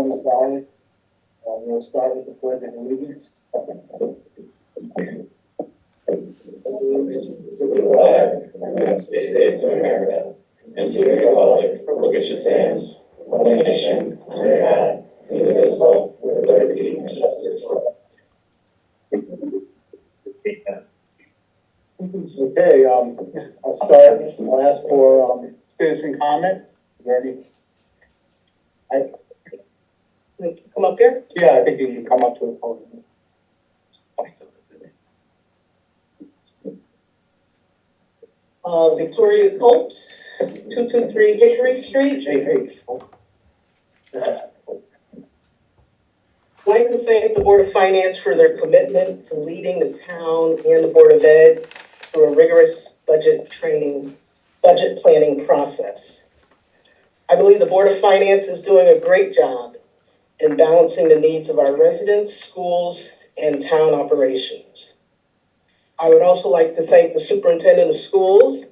2025. We'll start with the pledge of allegiance. To the flag of the United States of America, and to the republic for which it stands, one nation, under God, indivisible, with liberty and justice for all. Okay, I'll start. I'll ask for citizen comment. Ready? Come up here. Yeah, I think you can come up to the podium. Victoria Copes, 223 Hickory Street. Hey. I'd like to thank the Board of Finance for their commitment to leading the town and the Board of Ed through a rigorous budget planning process. I believe the Board of Finance is doing a great job in balancing the needs of our residents, schools, and town operations. I would also like to thank the superintendent of schools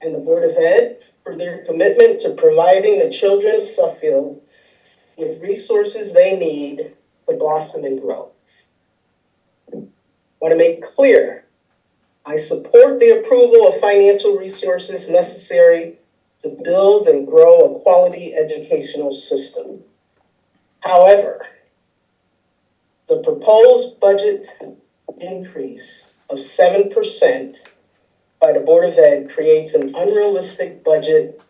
and the Board of Ed for their commitment to providing the children of Suffield with resources they need to blossom and grow. I want to make clear, I support the approval of financial resources necessary to build and grow a quality educational system. However, the proposed budget increase of 7% by the Board of Ed creates an unrealistic budget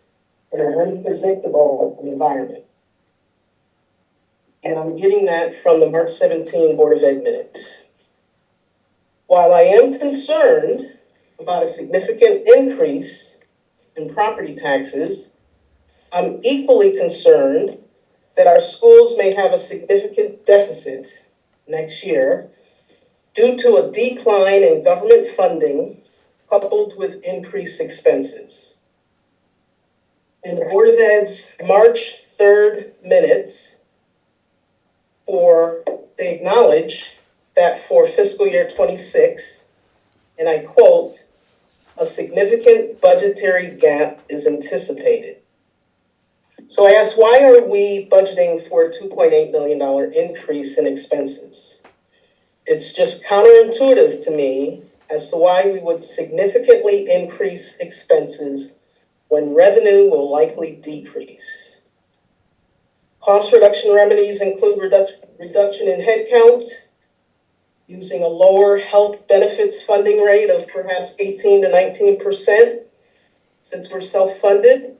in an unpredictable environment. And I'm getting that from the March 17 Board of Ed minutes. While I am concerned about a significant increase in property taxes, I'm equally concerned that our schools may have a significant deficit next year due to a decline in government funding coupled with increased expenses. In the Board of Ed's March 3rd minutes, they acknowledge that for fiscal year 26, and I quote, a significant budgetary gap is anticipated. So I asked, why are we budgeting for a $2.8 million increase in expenses? It's just counterintuitive to me as to why we would significantly increase expenses when revenue will likely decrease. Cost reduction remedies include reduction in headcount, using a lower health benefits funding rate of perhaps 18 to 19%, since we're self-funded,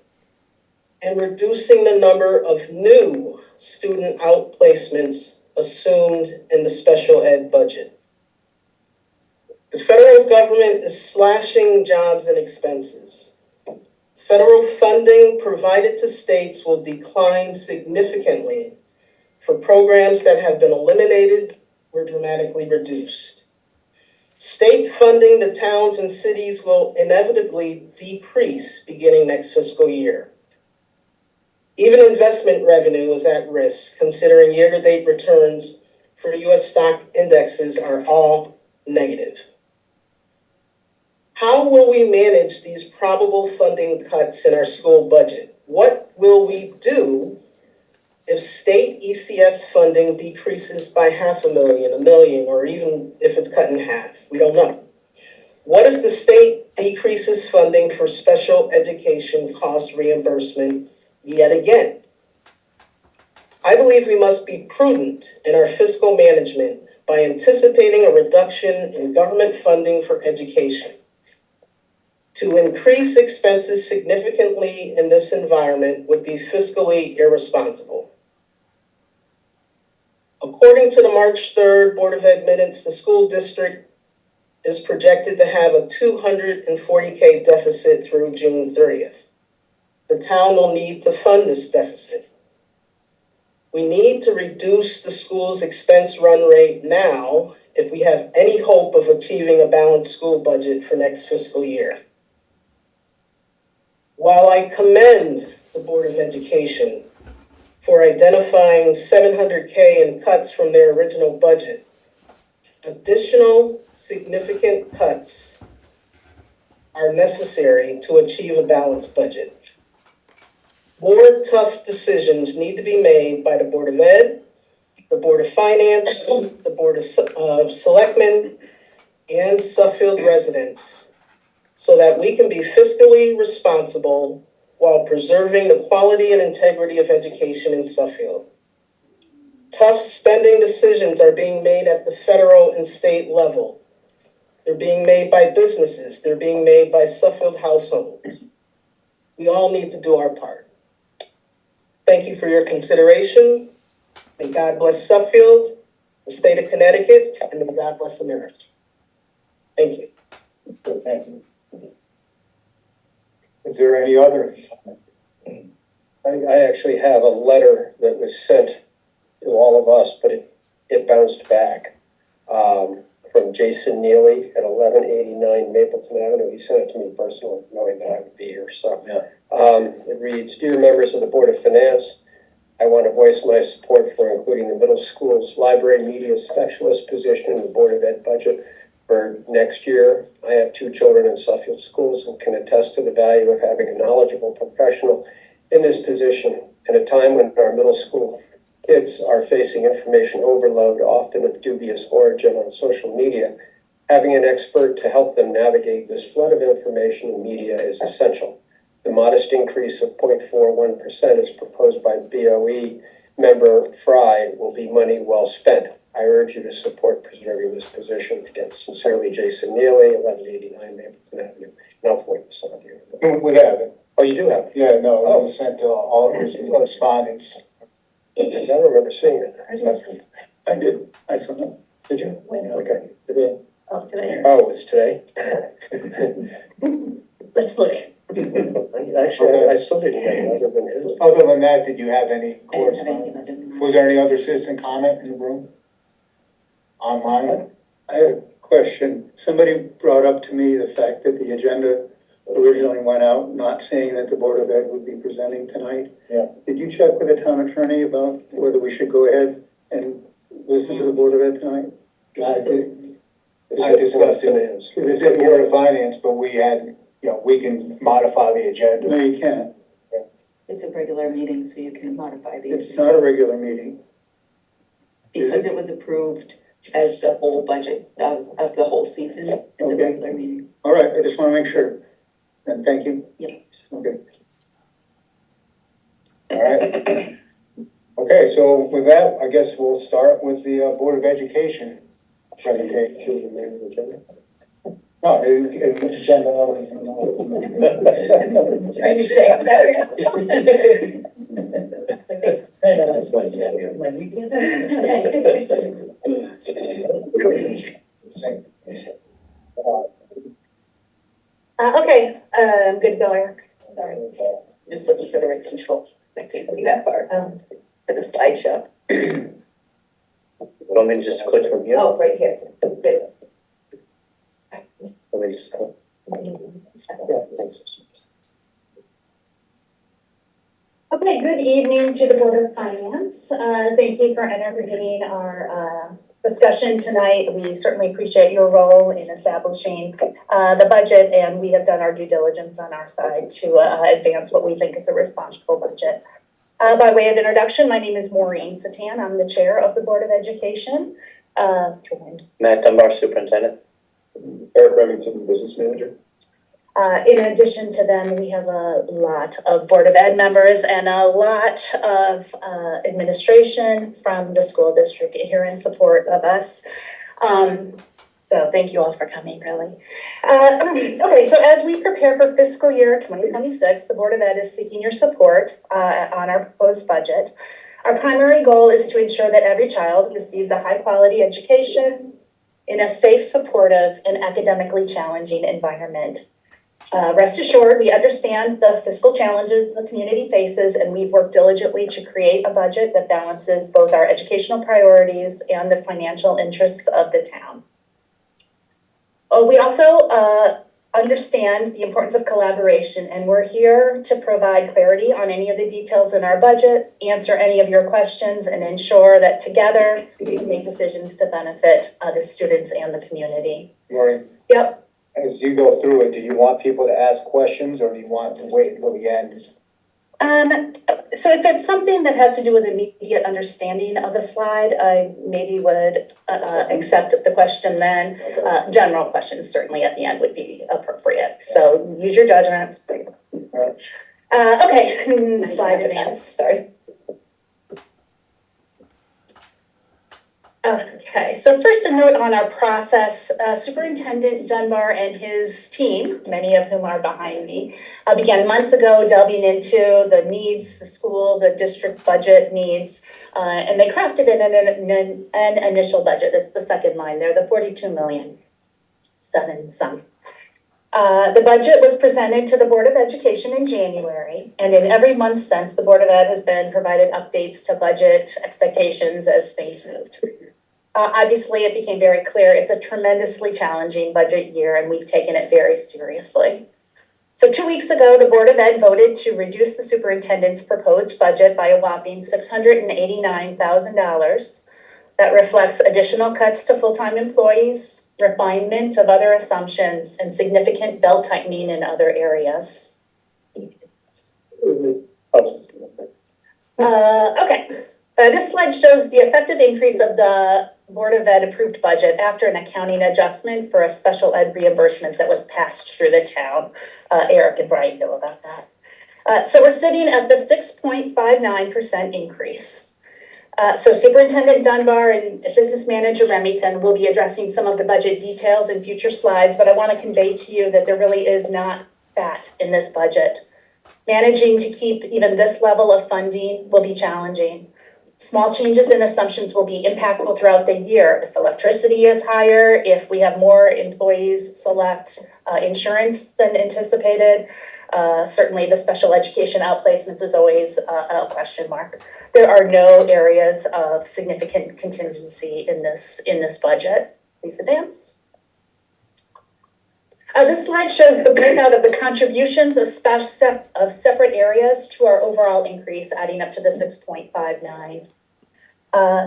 and reducing the number of new student outplacements assumed in the special ed budget. The federal government is slashing jobs and expenses. Federal funding provided to states will decline significantly for programs that have been eliminated or dramatically reduced. State funding to towns and cities will inevitably decrease beginning next fiscal year. Even investment revenue is at risk, considering year-to-date returns for U.S. stock indexes are all negative. How will we manage these probable funding cuts in our school budget? What will we do if state ECS funding decreases by $500,000, $1 million, or even if it's cut in half? We don't know. What if the state decreases funding for special education cost reimbursement yet again? I believe we must be prudent in our fiscal management by anticipating a reduction in government funding for education. To increase expenses significantly in this environment would be fiscally irresponsible. According to the March 3rd Board of Ed minutes, the school district is projected to have a $240K deficit through June 30th. The town will need to fund this deficit. We need to reduce the school's expense run rate now if we have any hope of achieving a balanced school budget for next fiscal year. While I commend the Board of Education for identifying $700K in cuts from their original budget, additional significant cuts are necessary to achieve a balanced budget. More tough decisions need to be made by the Board of Ed, the Board of Finance, the Board of Selectmen, and Suffield residents, so that we can be fiscally responsible while preserving the quality and integrity of education in Suffield. Tough spending decisions are being made at the federal and state level. They're being made by businesses. They're being made by Suffield households. We all need to do our part. Thank you for your consideration. May God bless Suffield, the state of Connecticut, and may God bless America. Thank you. Thank you. Is there any other? I actually have a letter that was sent to all of us, but it bounced back from Jason Neely at 1189 Mapleton Avenue. He sent it to me personally, knowing that I would be here. So it reads, "Dear members of the Board of Finance, I want to voice my support for including the middle school's library media specialist position in the Board of Ed budget for next year. I have 2 children in Suffield schools and can attest to the value of having a knowledgeable professional in this position. At a time when our middle school kids are facing information overload, often of dubious origin on social media, having an expert to help them navigate this flood of information and media is essential. The modest increase of 0.41% as proposed by BOE member Fry will be money well spent. I urge you to support preserving this position." Again, sincerely, Jason Neely, 1189 Mapleton Avenue. And I'll forward this on to you. We have it. Oh, you do have it? Yeah, no, it was sent to all the respondents. I don't remember seeing it. I did. I saw it. Did you? When? Okay. Today. Oh, today. Oh, it's today? Let's look. Actually, I still didn't get it other than his. Other than that, did you have any I didn't have correspondence? anything other than that. Was there any other citizen comment in the room? Online? I had a question. Somebody brought up to me the fact that the agenda originally went out, not saying that the Board of Ed would be presenting tonight. Yeah. Did you check with the town attorney about whether we should go ahead and listen to the Board of Ed tonight? I did. It's I discussed it. finance. It's in Board of Finance, but we had, we can modify the No, agenda. you can't. It's a regular meeting, so you can modify the. It's not a regular meeting. Because it was approved as the whole budget, of the whole season, it's a Okay. regular meeting. All right, I just want to make sure. And thank you. Yep. Okay. All right. Okay, so with that, I guess we'll start with the Board of Education presentation. No, agenda. Trying to stay up there. Okay, good to go, Eric. Sorry, just looking for the right control, I can't see that far, for the slideshow. Want me to just click from here? Oh, right here, good. Let me just click. Yeah, Thanks. Okay, good evening to the Board of Finance. Thank you for entertaining our discussion tonight. We certainly appreciate your role in establishing the budget, and we have done our due diligence on our side to advance what we think is a responsible budget. By way of introduction, my name is Maureen Satan. I'm the chair of the Board of Education. Matt Dunbar, Superintendent. Eric Remington, Business Manager. In addition to them, we have a lot of Board of Ed members and a lot of administration from the school district here in support of us. So thank you all for coming, really. Okay, so as we prepare for fiscal year 2026, the Board of Ed is seeking your support on our proposed budget. Our primary goal is to ensure that every child receives a high-quality education in a safe, supportive, and academically challenging environment. Rest assured, we understand the fiscal challenges the community faces, and we've worked diligently to create a budget that balances both our educational priorities and the financial interests of the town. We also understand the importance of collaboration, and we're here to provide clarity on any of the details in our budget, answer any of your questions, and ensure that together we can make decisions to benefit the students and the community. Maureen, Yep. as you go through it, do you want people to ask questions or do you want to wait until the end? So if it's something that has to do with immediate understanding of a slide, I maybe would accept the question then. General questions certainly at the end would be appropriate. So use your judgment. Okay, slide advance. Sorry. Okay, so first a note on our process. Superintendent Dunbar and his team, many of whom are behind me, began months ago delving into the needs, the school, the district budget needs, and they crafted an initial budget. It's the second line there, the 42 million, seven some. The budget was presented to the Board of Education in January, and in every month since, the Board of Ed has been provided updates to budget expectations as things moved. Obviously, it became very clear it's a tremendously challenging budget year, and we've taken it very seriously. So 2 weeks ago, the Board of Ed voted to reduce the superintendent's proposed budget by a whopping $689,000. That reflects additional cuts to full-time employees, refinement of other assumptions, and significant belt tightening in other areas. Okay. This slide shows the effective increase of the Board of Ed approved budget after an accounting adjustment for a special ed reimbursement that was passed through the town. Eric and Brian know about that. So we're sitting at the 6.59% increase. So Superintendent Dunbar and Business Manager Remington will be addressing some of the budget details in future slides, but I want to convey to you that there really is not fat in this budget. Managing to keep even this level of funding will be challenging. Small changes in assumptions will be impactful throughout the year. If electricity is higher, if we have more employees select insurance than anticipated, certainly the special education outplacements is always a question mark. There are no areas of significant contingency in this budget. Please advance. This slide shows the breakout of the contributions of separate areas to our overall increase, adding up to the 6.59.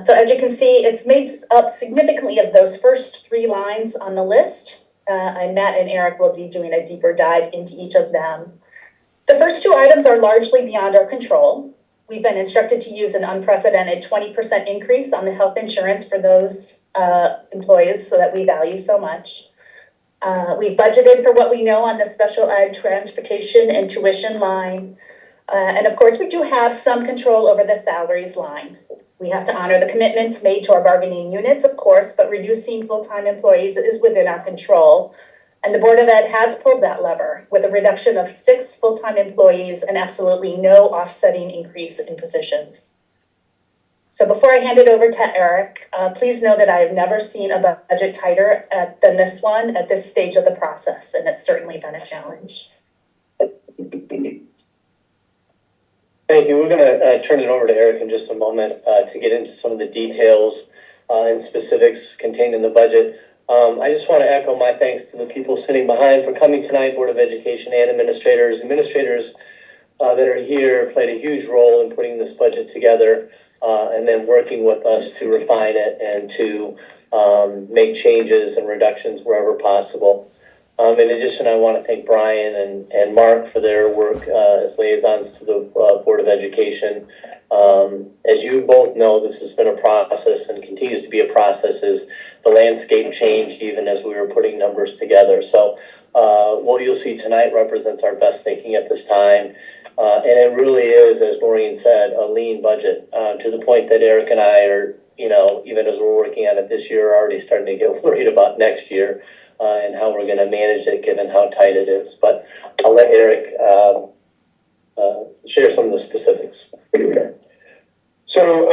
So as you can see, it's made up significantly of those first three lines on the list. And Matt and Eric will be doing a deeper dive into each of them. The first two items are largely beyond our control. We've been instructed to use an unprecedented 20% increase on the health insurance for those employees so that we value so much. We've budgeted for what we know on the special ed transportation and tuition line. And of course, we do have some control over the salaries line. We have to honor the commitments made to our bargaining units, of course, but reducing full-time employees is within our control. And the Board of Ed has pulled that lever with a reduction of 6 full-time employees and absolutely no offsetting increase in positions. So before I hand it over to Eric, please know that I have never seen a budget tighter than this one at this stage of the process, and it's certainly been a challenge. Thank you. We're going to turn it over to Eric in just a moment to get into some of the details and specifics contained in the budget. I just want to echo my thanks to the people sitting behind for coming tonight, Board of Education and administrators. Administrators that are here played a huge role in putting this budget together and then working with us to refine it and to make changes and reductions wherever possible. In addition, I want to thank Brian and Mark for their work as liaisons to the Board of Education. As you both know, this has been a process and continues to be a process as the landscape changed even as we were putting numbers together. So what you'll see tonight represents our best thinking at this time. And it really is, as Maureen said, a lean budget to the point that Eric and I are, even as we're working on it this year, already starting to get worried about next year and how we're going to manage it given how tight it is. But I'll let Eric share some of the specifics. So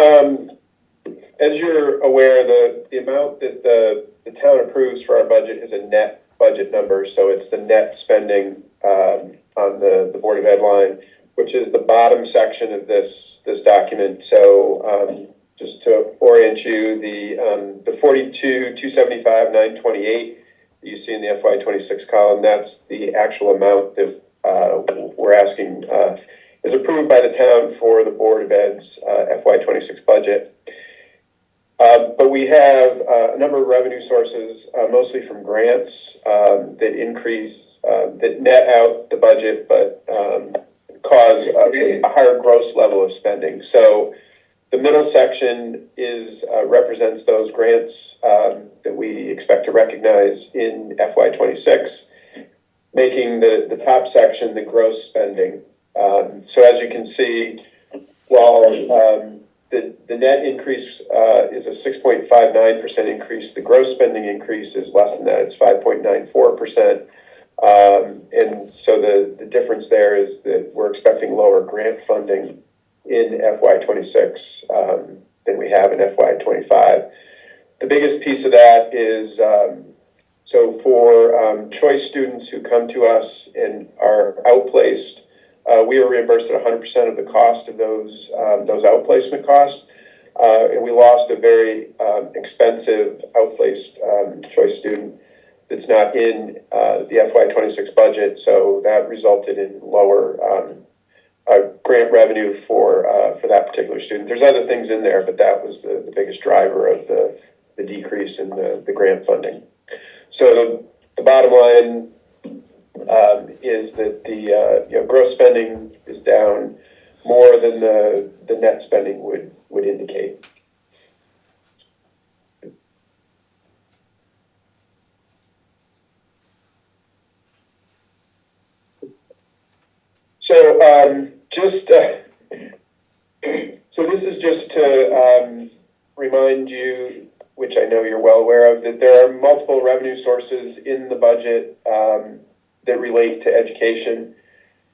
as you're aware, the amount that the town approves for our budget is a net budget number. So it's the net spending on the Board of Ed line, which is the bottom section of this document. So just to orient you, the 42,275,928 that you see in the FY26 column, that's the actual amount that we're asking is approved by the town for the Board of Ed's FY26 budget. But we have a number of revenue sources, mostly from grants that increase, that net out the budget, but cause a higher gross level of spending. So the middle section is represents those grants that we expect to recognize in FY26, making the top section the gross spending. So as you can see, while the net increase is a 6.59% increase, the gross spending increase is less than that. It's 5.94%. And so the difference there is that we're expecting lower grant funding in FY26 than we have in FY25. The biggest piece of that is so for choice students who come to us and are outplaced, we are reimbursed at 100% of the cost of those outplacement costs. And we lost a very expensive outplaced choice student that's not in the FY26 budget. So that resulted in lower grant revenue for that particular student. There's other things in there, but that was the biggest driver of the decrease in the grant funding. So the bottom line is that the gross spending is down more than the net spending would indicate. So so this is just to remind you, which I know you're well aware of, that there are multiple revenue sources in the budget that relate to education.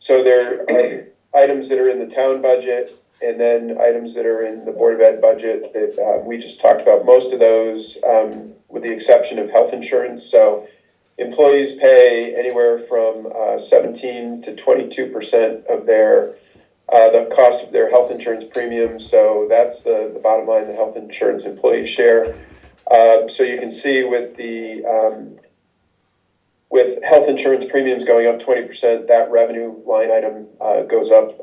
So there are items that are in the town budget and then items that are in the Board of Ed budget that we just talked about. Most of those, with the exception of health insurance. So employees pay anywhere from 17 to 22% of the cost of their health insurance premiums. So that's the bottom line, the health insurance employee share. So you can see with health insurance premiums going up 20%, that revenue line item goes up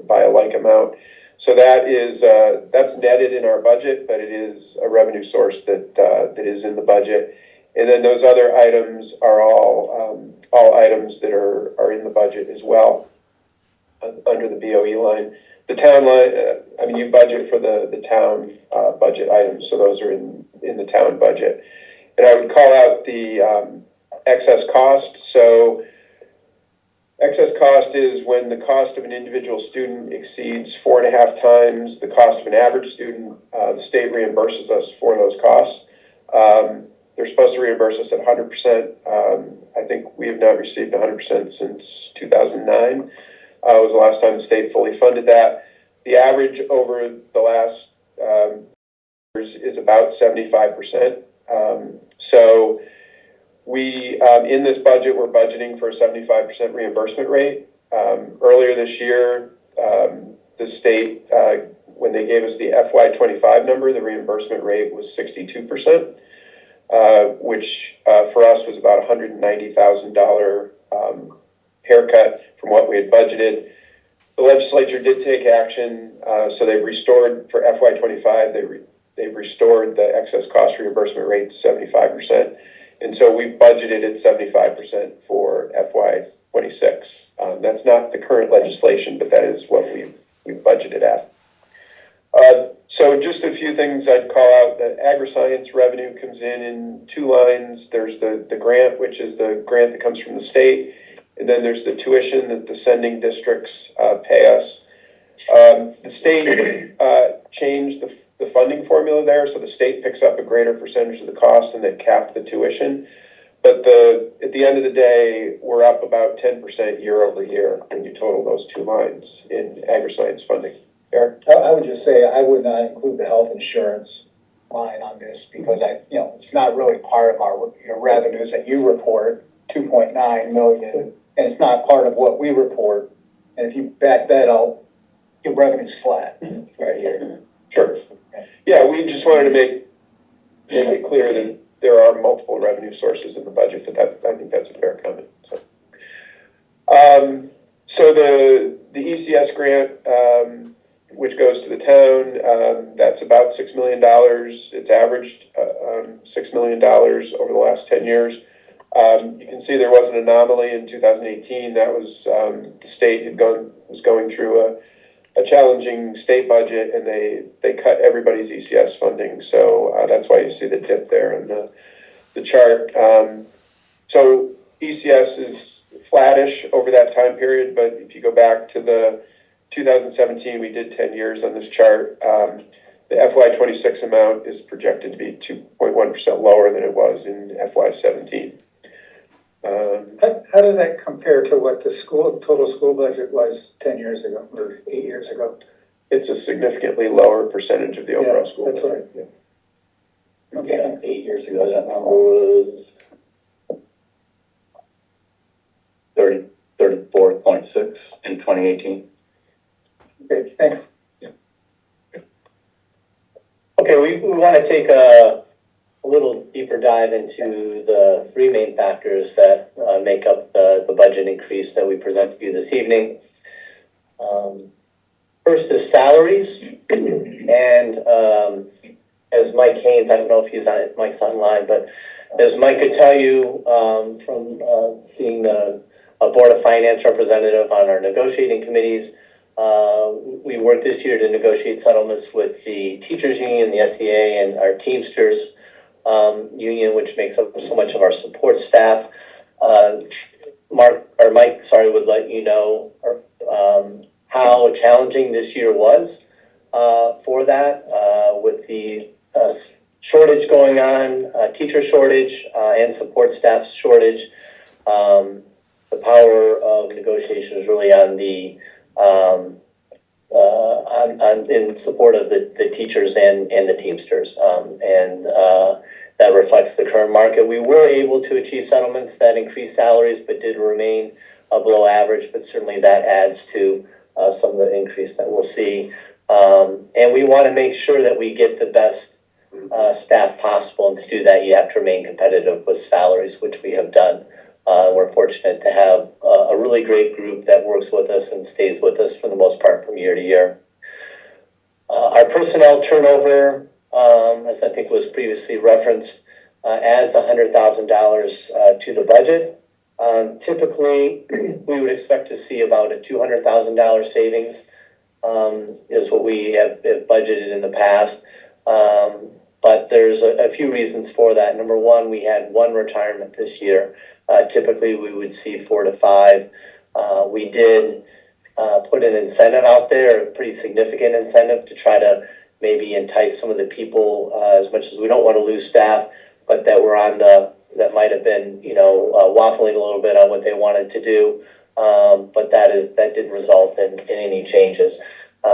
by a like amount. So that's netted in our budget, but it is a revenue source that is in the budget. And then those other items are all items that are in the budget as well under the BOE line. The town line, you budget for the town budget items, so those are in the town budget. And I would call out the excess cost. So excess cost is when the cost of an individual student exceeds 4.5 times the cost of an average student. The state reimburses us for those costs. They're supposed to reimburse us at 100%. I think we have not received 100% since 2009. Was the last time the state fully funded that. The average over the last years is about 75%. So we, in this budget, we're budgeting for a 75% reimbursement rate. Earlier this year, the state, when they gave us the FY25 number, the reimbursement rate was 62%, which for us was about $190,000 haircut from what we had budgeted. The legislature did take action, so they've restored for FY25. They've restored the excess cost reimbursement rate to 75%, and so we've budgeted at 75% for FY26. That's not the current legislation, but that is what we've budgeted at. So just a few things I'd call out. The agri-science revenue comes in two lines. There's the grant, which is the grant that comes from the state. And then there's the tuition that the sending districts pay us. The state changed the funding formula there, so the state picks up a greater percentage of the cost and they cap the tuition. But at the end of the day, we're up about 10% year over year when you total those two lines in agri-science funding. Eric? I would just say I would not include the health insurance line on this because it's not really part of our revenues that you report, 2.9 million, and it's not part of what we report. And if you back that out, your revenue's flat right here. Sure. Yeah, we just wanted to make it clear that there are multiple revenue sources in the budget, but I think that's a fair comment. So the ECS grant, which goes to the town, that's about $6 million. It's averaged $6 million over the last 10 years. You can see there was an anomaly in 2018. That was the state was going through a challenging state budget, and they cut everybody's ECS funding. So that's why you see the dip there in the chart. So ECS is flattish over that time period, but if you go back to the 2017, we did 10 years on this chart. The FY26 amount is projected to be 2.1% lower than it was in FY17. How does that compare to what the total school budget was 10 years ago or 8 years ago? It's a significantly lower percentage of the overall school. That's right. Yeah. Okay. Yeah, 8 years ago, that number was 34.6 in 2018. Okay, thanks. Okay, we want to take a little deeper dive into the three main factors that make up the budget increase that we present to you this evening. First is salaries, and as Mike Haynes, I don't know if Mike's online, but as Mike could tell you from being a Board of Finance representative on our negotiating committees, we worked this year to negotiate settlements with the teachers union, the SEA, and our Teamsters union, which makes up so much of our support staff. Mike, would let you know how challenging this year was for that, with the shortage going on, teacher shortage and support staff shortage. The power of negotiation is really on the in support of the teachers and the Teamsters, and that reflects the current market. We were able to achieve settlements that increased salaries but did remain below average, but certainly that adds to some of the increase that we'll see. And we want to make sure that we get the best staff possible, and to do that you have to remain competitive with salaries, which we have done. We're fortunate to have a really great group that works with us and stays with us for the most part from year to year. Our personnel turnover, as I think was previously referenced, adds $100,000 to the budget. Typically, we would expect to see about a $200,000 savings, is what we have budgeted in the past. But there's a few reasons for that. Number one, we had one retirement this year. Typically, we would see 4 to 5. We did put an incentive out there, a pretty significant incentive, to try to maybe entice some of the people, as much as we don't want to lose staff, but that were that might have been, waffling a little bit on what they wanted to do. But that didn't result in any changes.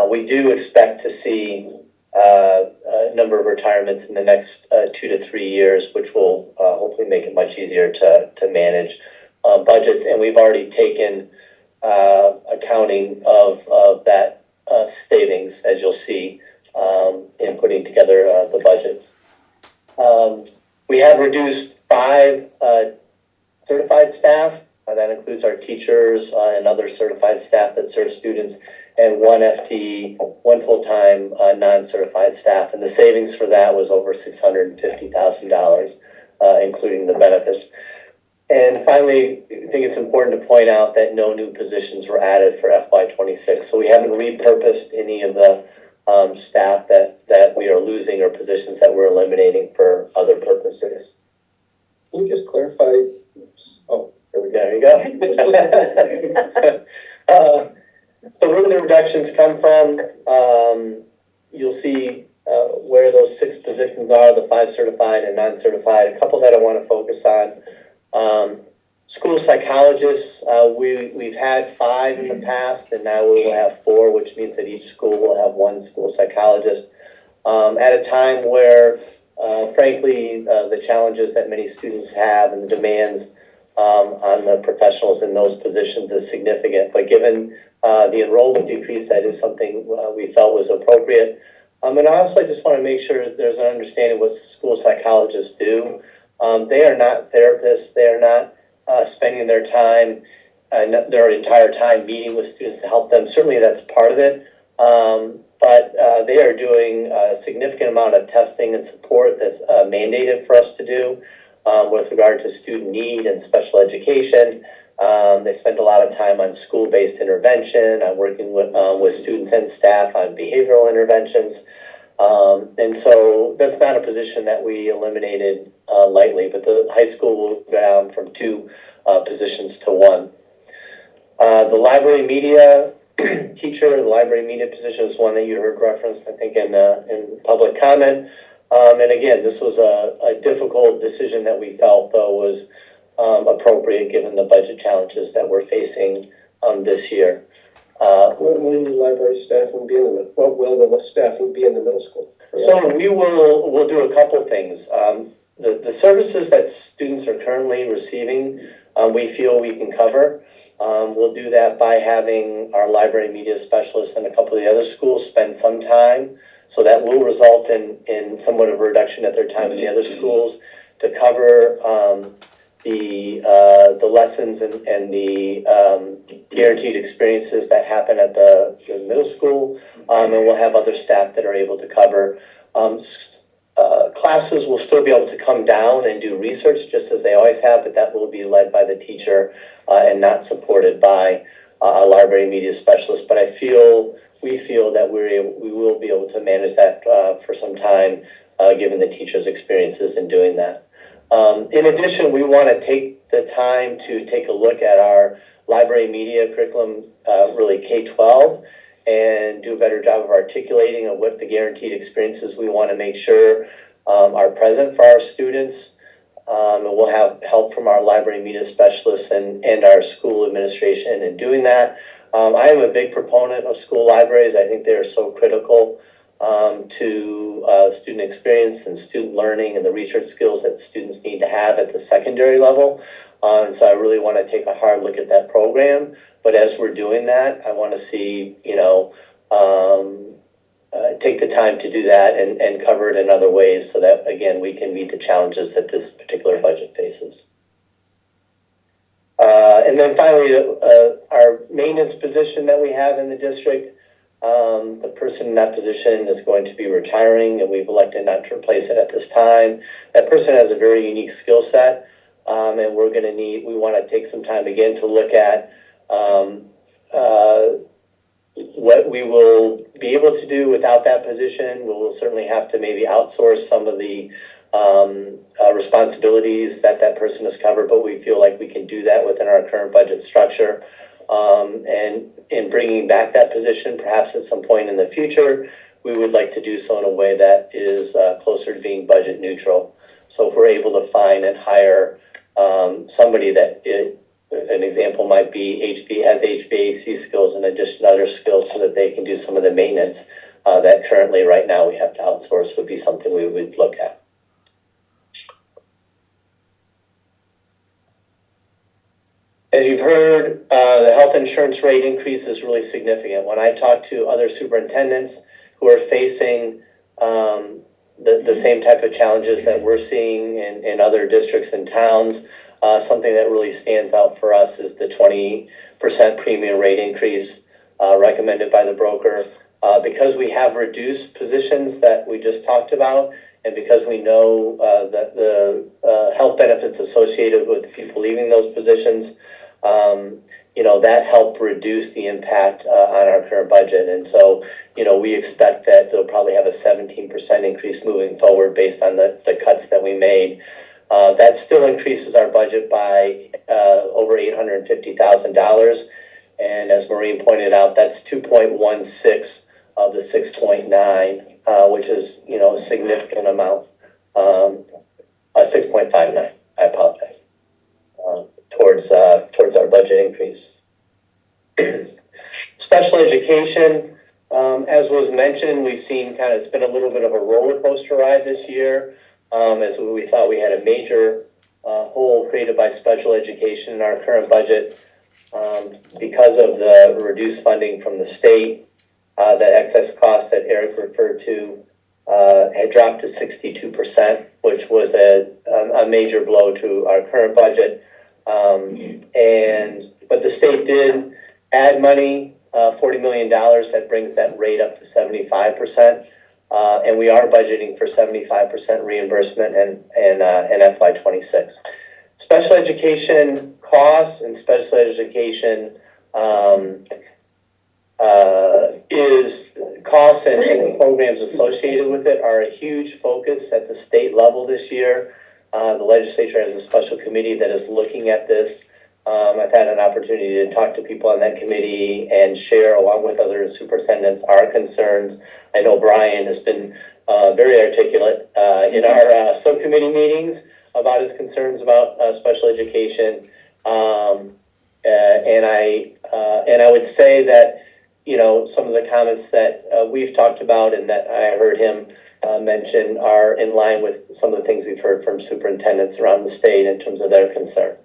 We do expect to see a number of retirements in the next 2 to 3 years, which will hopefully make it much easier to manage budgets. And we've already taken accounting of that savings, as you'll see, in putting together the budget. We have reduced 5 certified staff. That includes our teachers and other certified staff that serve students, and 1 FTE, 1 full-time non-certified staff. And the savings for that was over $650,000, including the benefits. And finally, I think it's important to point out that no new positions were added for FY26. So we haven't repurposed any of the staff that we are losing, or positions that we're eliminating for other purposes. Can you just clarify? Oh, There you go. So where the reductions come from, you'll see where those 6 positions are, the 5 certified and non-certified. A couple that I want to focus on. School psychologists, we've had 5 in the past, and now we will have 4, which means that each school will have 1 school psychologist. At a time where, frankly, the challenges that many students have and the demands on the professionals in those positions is significant. But given the enrollment decrease, that is something we felt was appropriate. And also, I just want to make sure there's an understanding of what school psychologists do. They are not therapists. They are not spending their time, their entire time meeting with students to help them. Certainly that's part of it. But they are doing a significant amount of testing and support that's mandated for us to do. with regard to student need and special education. They spend a lot of time on school-based intervention, on working with students and staff on behavioral interventions. And so that's not a position that we eliminated lightly, but the high school will go down from 2 positions to 1. The library media teacher, the library media position is one that you heard referenced, I think, in public comment. And again, this was a difficult decision that we felt, though, was appropriate given the budget challenges that we're facing this year. Will the library staffing be in the middle? What will the staffing be in the middle school? So we'll do a couple things. The services that students are currently receiving, we feel we can cover. We'll do that by having our library media specialists and a couple of the other schools spend some time. So that will result in somewhat of a reduction at their time in the other schools to cover the lessons and the guaranteed experiences that happen at the middle school. And we'll have other staff that are able to cover. Classes will still be able to come down and do research just as they always have, but that will be led by the teacher and not supported by a library media specialist. But we feel that we will be able to manage that for some time, given the teacher's experiences in doing that. In addition, we want to take the time to take a look at our library media curriculum, really K-12, and do a better job of articulating of what the guaranteed experiences we want to make sure are present for our students. And we'll have help from our library media specialists and our school administration in doing that. I am a big proponent of school libraries. I think they are so critical to student experience and student learning and the research skills that students need to have at the secondary level. And so I really want to take a hard look at that program. But as we're doing that, I want to see, take the time to do that and cover it in other ways so that, again, we can meet the challenges that this particular budget faces. And then finally, our maintenance position that we have in the district, the person in that position is going to be retiring, and we've elected not to replace it at this time. That person has a very unique skill set, and we want to take some time again to look at what we will be able to do without that position. We'll certainly have to maybe outsource some of the responsibilities that person has covered, but we feel like we can do that within our current budget structure. And in bringing back that position, perhaps at some point in the future, we would like to do so in a way that is closer to being budget neutral. So if we're able to find and hire somebody that, an example might be has HVAC skills in addition to other skills so that they can do some of the maintenance that currently right now we have to outsource, would be something we would look at. As you've heard, the health insurance rate increase is really significant. When I talk to other superintendents who are facing the same type of challenges that we're seeing in other districts and towns, something that really stands out for us is the 20% premium rate increase recommended by the broker. Because we have reduced positions that we just talked about, and because we know that the health benefits associated with the people leaving those positions, that helped reduce the impact on our current budget. And so, we expect that they'll probably have a 17% increase moving forward based on the cuts that we made. That still increases our budget by over $850,000. And as Maureen pointed out, that's 2.16 of the 6.9, which is, a significant amount. 6.59, I apologize, towards our budget increase. Special education, as was mentioned, we've seen it's been a little bit of a roller coaster ride this year, as we thought we had a major hole created by special education in our current budget because of the reduced funding from the state. That excess cost that Eric referred to had dropped to 62%, which was a major blow to our current budget. But the state did add money, $40 million, that brings that rate up to 75%. And we are budgeting for 75% reimbursement in FY '26. Special education costs and special education is costs and programs associated with it are a huge focus at the state level this year. The legislature has a special committee that is looking at this. I've had an opportunity to talk to people on that committee and share, along with other superintendents, our concerns. I know Brian has been very articulate in our subcommittee meetings about his concerns about special education. And I would say that, you know, some of the comments that we've talked about and that I heard him mention are in line with some of the things we've heard from superintendents around the state in terms of their concern.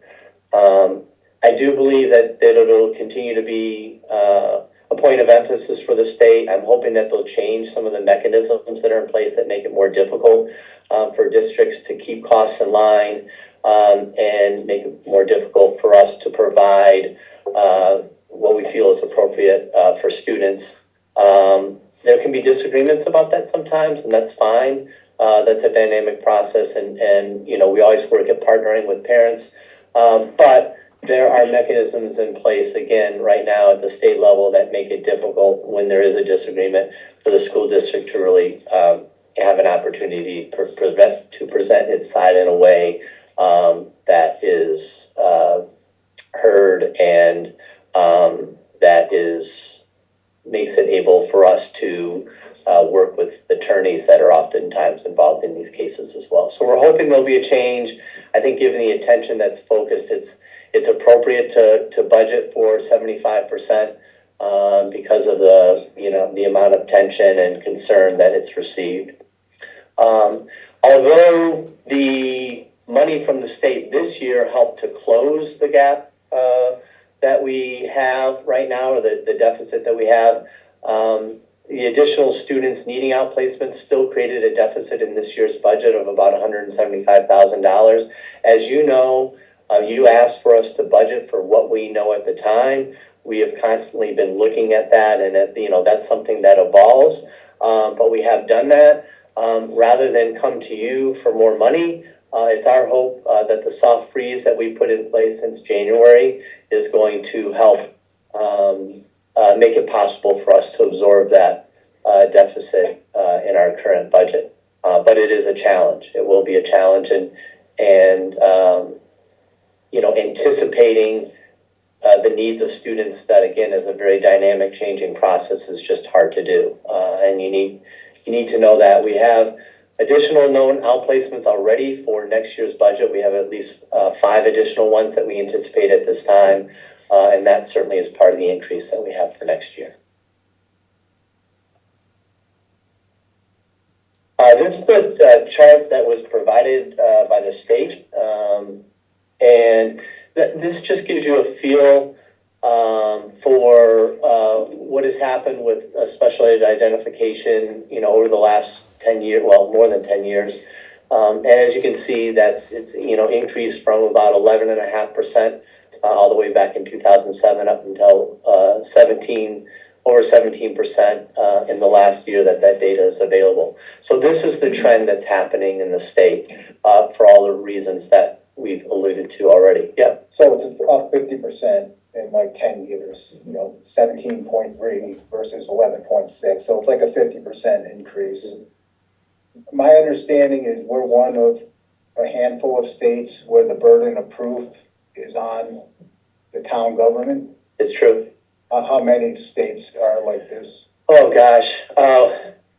I do believe that it'll continue to be a point of emphasis for the state. I'm hoping that they'll change some of the mechanisms that are in place that make it more difficult for districts to keep costs in line and make it more difficult for us to provide what we feel is appropriate for students. There can be disagreements about that sometimes, and that's fine. That's a dynamic process, and you know, we always work at partnering with parents. But there are mechanisms in place, again, right now at the state level that make it difficult when there is a disagreement for the school district to really have an opportunity to present its side in a way that is heard and that makes it able for us to work with attorneys that are oftentimes involved in these cases as well. So we're hoping there'll be a change. I think given the attention that's focused, it's appropriate to budget for 75% because of the amount of tension and concern that it's received. Although the money from the state this year helped to close the gap that we have right now, or the deficit that we have, the additional students needing outplacements still created a deficit in this year's budget of about $175,000. As you know, you asked for us to budget for what we know at the time. We have constantly been looking at that, and that's something that evolves. But we have done that. Rather than come to you for more money, it's our hope that the soft freeze that we put in place since January is going to help make it possible for us to absorb that deficit in our current budget. But it is a challenge. It will be a challenge, and anticipating the needs of students, that again is a very dynamic, changing process, is just hard to do. And you need to know that we have additional known outplacements already for next year's budget. We have at least 5 additional ones that we anticipate at this time, and that certainly is part of the increase that we have for next year. This is the chart that was provided by the state, and this just gives you a feel for what has happened with special ed identification, over the last 10 years, well, more than 10 years. And as you can see, it's increased from about 11.5% all the way back in 2007 up until over 17% in the last year that data is available. So this is the trend that's happening in the state for all the reasons that we've alluded to already. Yeah. So it's up 50% in like 10 years, 17.3 versus 11.6. So it's like a 50% increase. My understanding is we're one of a handful of states where the burden of proof is on the town government. It's true. How many states are like this? Oh, gosh.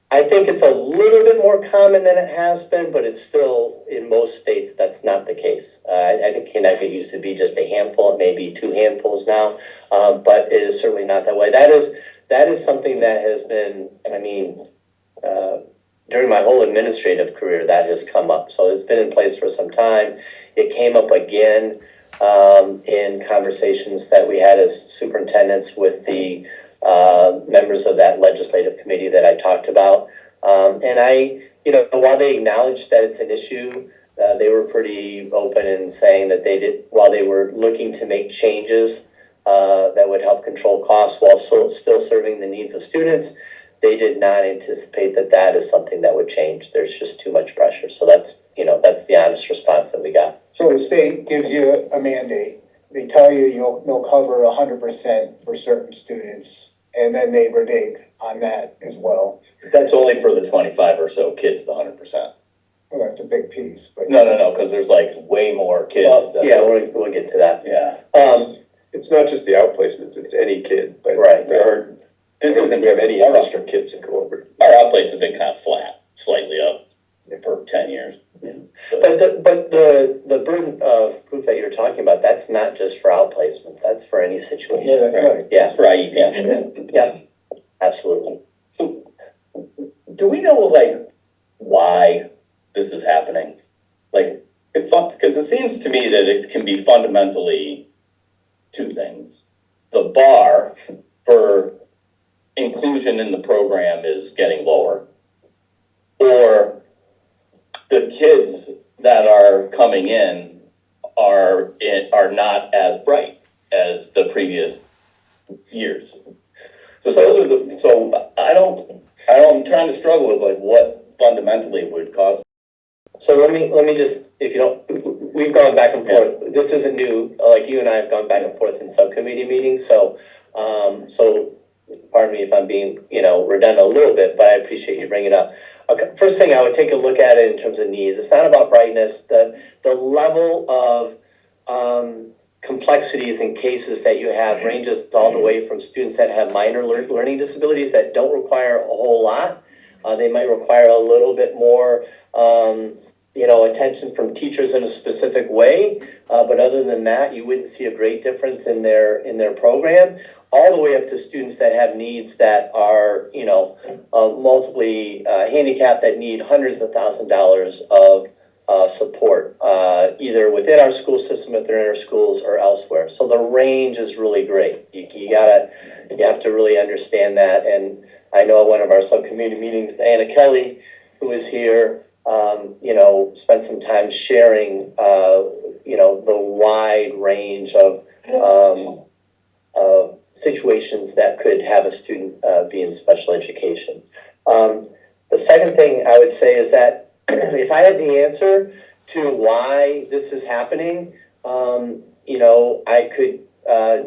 I think it's a little bit more common than it has been, but it's still, in most states, that's not the case. I think Connecticut used to be just a handful, it may be 2 handfuls now, but it is certainly not that way. That is something that has been, during my whole administrative career, that has come up. So it's been in place for some time. It came up again in conversations that we had as superintendents with the members of that legislative committee that I talked about. And while they acknowledged that it's an issue, they were pretty open in saying that while they were looking to make changes that would help control costs while still serving the needs of students, they did not anticipate that that is something that would change. There's just too much pressure. So that's, that's the honest response that we got. So the state gives you a mandate, they tell you they'll cover 100% for certain students, and then they renege on that as well. That's only for the 25 or so kids, the 100%. Well, that's a big piece, but. No, because there's like way more kids. Well, yeah, we'll get to that. Yeah. It's not just the outplacements, it's any kid, but Right. there aren't, This isn't we have any extra kids that go over. Our outplays have been kind of flat, slightly up for 10 years. But the burden of proof that you're talking about, that's not just for outplacements, that's for any situation. Yeah, that's right. Yeah, It's for IEPs. yeah, absolutely. Do we know, like, why this is happening? Like, because it seems to me that it can be fundamentally two things. The bar for inclusion in the program is getting lower, or the kids that are coming in are not as bright as the previous years. So those are so I'm trying to struggle with like what fundamentally would cause. So let me just, if you don't, we've gone back and forth. This isn't new. Like you and I have gone back and forth in subcommittee meetings. So pardon me if I'm being, redundant a little bit, but I appreciate you bringing it up. Okay, first thing I would take a look at it in terms of needs. It's not about brightness. The level of complexities and cases that you have ranges all the way from students that have minor learning disabilities that don't require a whole lot. They might require a little bit more, attention from teachers in a specific way. But other than that, you wouldn't see a great difference in their program. All the way up to students that have needs that are, multiply handicapped that need hundreds of $1,000s of support, either within our school system, if they're in our schools, or elsewhere. So the range is really great. You have to really understand that. And I know at one of our subcommittee meetings, Anna Kelly, who was here, spent some time sharing, the wide range of situations that could have a student be in special education. The second thing I would say is that if I had the answer to why this is happening, I could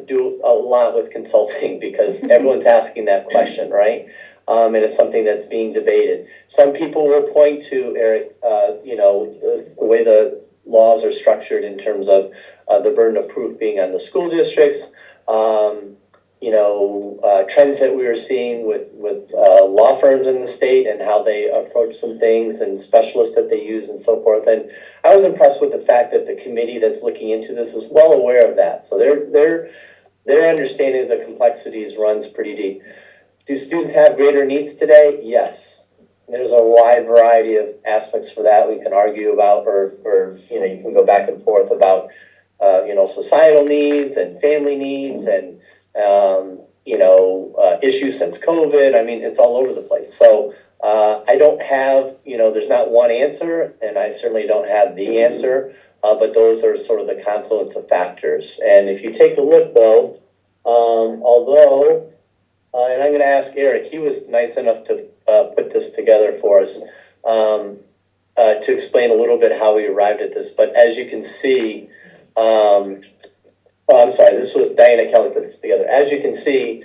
do a lot with consulting because everyone's asking that question, right? And it's something that's being debated. Some people will point to, Eric, the way the laws are structured in terms of the burden of proof being on the school districts, trends that we were seeing with law firms in the state and how they approach some things and specialists that they use and so forth. And I was impressed with the fact that the committee that's looking into this is well aware of that. So their understanding of the complexities runs pretty deep. Do students have greater needs today? Yes. There's a wide variety of aspects for that we can argue about, or you can go back and forth about, societal needs and family needs and, issues since COVID. I mean, it's all over the place. So I don't have, there's not one answer, and I certainly don't have the answer, but those are sort of the confluence of factors. And if you take a look, though, although, and I'm going to ask Eric, he was nice enough to put this together for us to explain a little bit how we arrived at this. But as you can see, I'm sorry, this was Diana Kelly put this together. As you can see,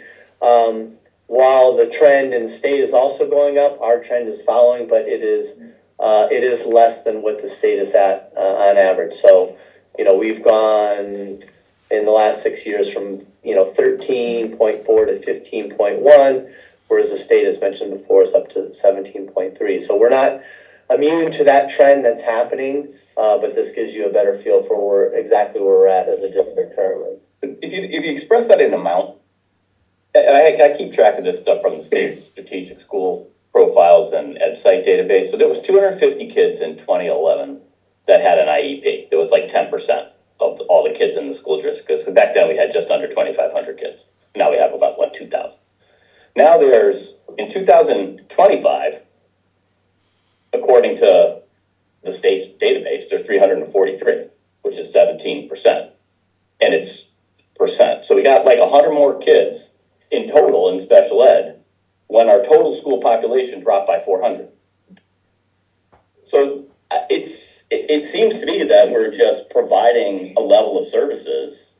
while the trend in the state is also going up, our trend is following, but it is less than what the state is at on average. So, we've gone in the last 6 years from 13.4 to 15.1, whereas the state, as mentioned before, is up to 17.3. So we're not immune to that trend that's happening, but this gives you a better feel for exactly where we're at as a district currently. If you express that in amount, I keep track of this stuff from the state's strategic school profiles and EdSite database. So there was 250 kids in 2011 that had an IEP. It was like 10% of all the kids in the school district, because back then we had just under 2,500 kids. Now we have about 2,000. Now there's, in 2025, according to the state's database, there's 343, which is 17%. And it's percent. So we got like 100 more kids in total in special ed when our total school population dropped by 400. So it seems to me that we're just providing a level of services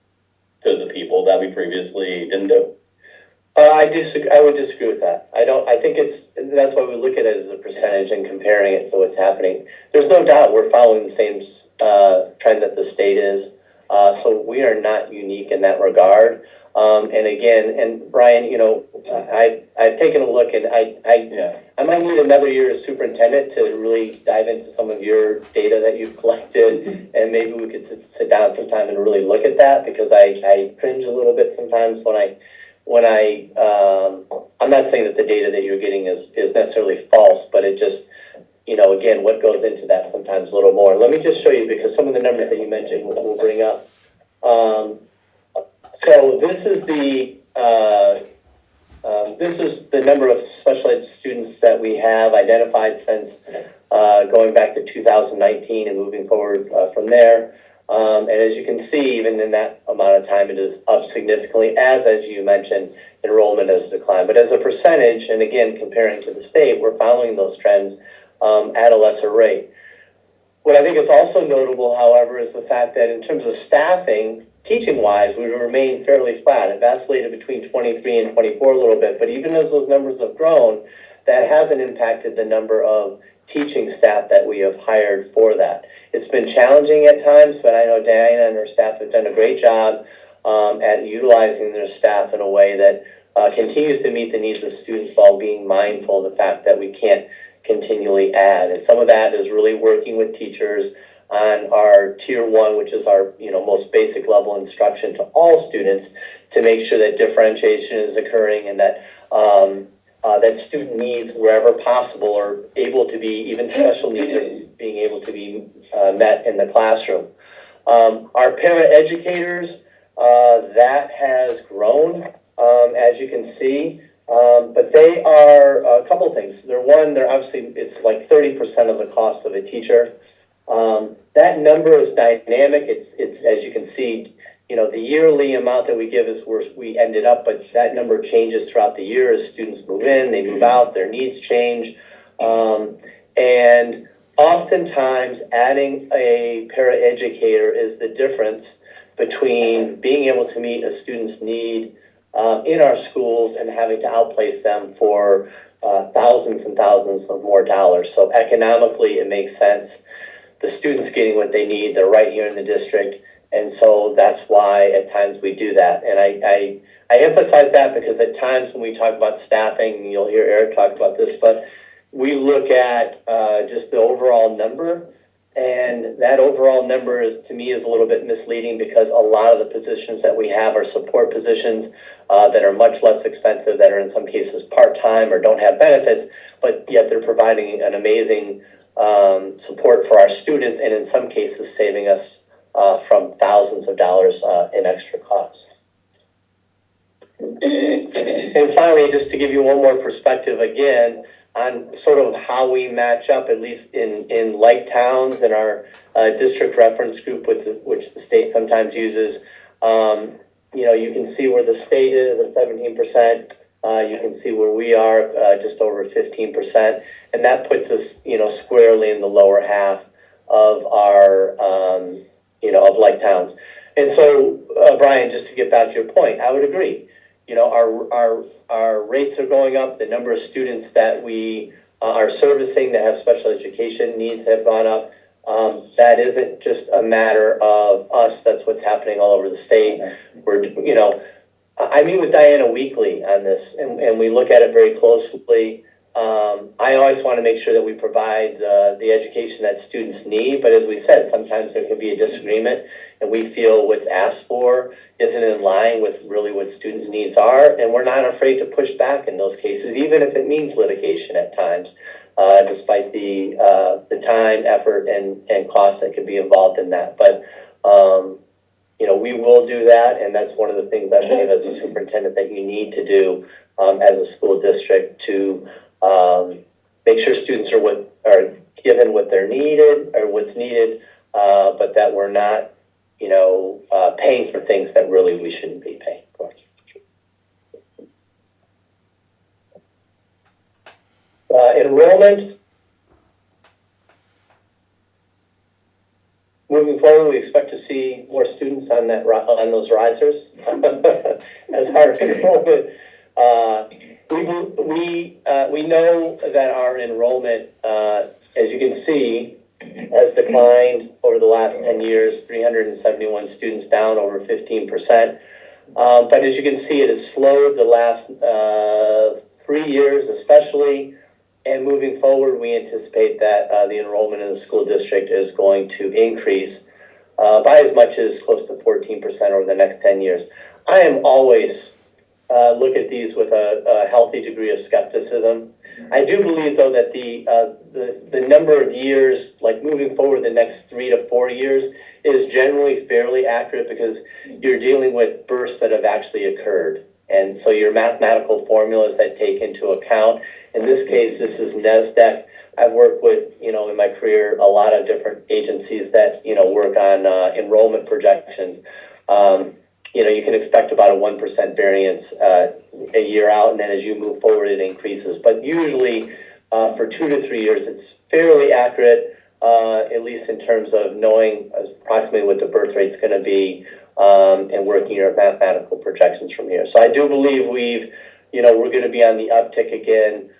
to the people that we previously didn't do. I would disagree with that. I think that's why we look at it as a percentage and comparing it to what's happening. There's no doubt we're following the same, trend that the state is. So we are not unique in that regard. And again, and Brian, you know, I've taken a look and I might need another year as superintendent to really dive into some of your data that you've collected. And maybe we could sit down sometime and really look at that, because I cringe a little bit sometimes when I'm not saying that the data that you're getting is necessarily false, but it just, you know, again, what goes into that sometimes a little more. Let me just show you, because some of the numbers that you mentioned we'll bring up. So this is the number of special ed students that we have identified since going back to 2019 and moving forward from there. And as you can see, even in that amount of time, it is up significantly, as you mentioned, enrollment has declined. But as a percentage, and again, comparing to the state, we're following those trends at a lesser rate. What I think is also notable, however, is the fact that in terms of staffing, teaching-wise, we remain fairly flat. It vacillated between 23 and 24 a little bit, but even as those numbers have grown, that hasn't impacted the number of teaching staff that we have hired for that. It's been challenging at times, but I know Diana and her staff have done a great job at utilizing their staff in a way that continues to meet the needs of students while being mindful of the fact that we can't continually add. And some of that is really working with teachers on our tier 1, which is our most basic level instruction to all students, to make sure that differentiation is occurring and that that student needs, wherever possible, are able to be, even special needs are being able to be met in the classroom. Our paraeducators, that has grown, as you can see, but they are a couple things. They're obviously, it's like 30% of the cost of a teacher. That number is dynamic. It's as you can see, the yearly amount that we give is where we ended up, but that number changes throughout the year as students move in, they move out, their needs change. And oftentimes adding a paraeducator is the difference between being able to meet a student's need in our schools and having to outplace them for thousands and thousands of more dollars. So economically, it makes sense. The students getting what they need, they're right here in the district. And so that's why at times we do that. And I emphasize that because at times when we talk about staffing, you'll hear Eric talk about this, but we look at just the overall number. And that overall number to me is a little bit misleading, because a lot of the positions that we have are support positions that are much less expensive, that are in some cases part-time or don't have benefits, but yet they're providing an amazing support for our students, and in some cases saving us from thousands of dollars in extra costs. And finally, just to give you one more perspective again on sort of how we match up, at least in like towns in our district reference group, which the state sometimes uses. You can see where the state is at 17%. You can see where we are, just over 15%, and that puts us, squarely in the lower half of our, of like towns. And so, Brian, just to get back to your point, I would agree. Our rates are going up. The number of students that we are servicing that have special education needs have gone up. That isn't just a matter of us. That's what's happening all over the state. I meet with Diana weekly on this, and we look at it very closely. I always want to make sure that we provide the education that students need, but as we said, sometimes there can be a disagreement, and we feel what's asked for isn't in line with really what students' needs are, and we're not afraid to push back in those cases, even if it means litigation at times, despite the time, effort, and cost that could be involved in that. But we will do that, and that's one of the things I believe as a superintendent that you need to do as a school district to make sure students are given what they're needed or what's needed, but that we're not, paying for things that really we shouldn't be paying for. Enrollment. Moving forward, we expect to see more students on on those risers as our enrollment. We know that our enrollment, as you can see, has declined over the last 10 years, 371 students down, over 15%. But as you can see, it has slowed the last 3 years especially. And moving forward, we anticipate that the enrollment in the school district is going to increase by as much as close to 14% over the next 10 years. I am always look at these with a healthy degree of skepticism. I do believe, though, that the number of years, like moving forward the next 3 to 4 years, is generally fairly accurate because you're dealing with births that have actually occurred. And so your mathematical formulas that take into account, in this case, this is NESDEC. I've worked with, in my career, a lot of different agencies that, work on enrollment projections. You can expect about a 1% variance a year out, and then as you move forward, it increases. But usually for 2 to 3 years, it's fairly accurate, at least in terms of knowing approximately what the birth rate's going to be and working your mathematical projections from here. So I do believe we're going to be on the uptick again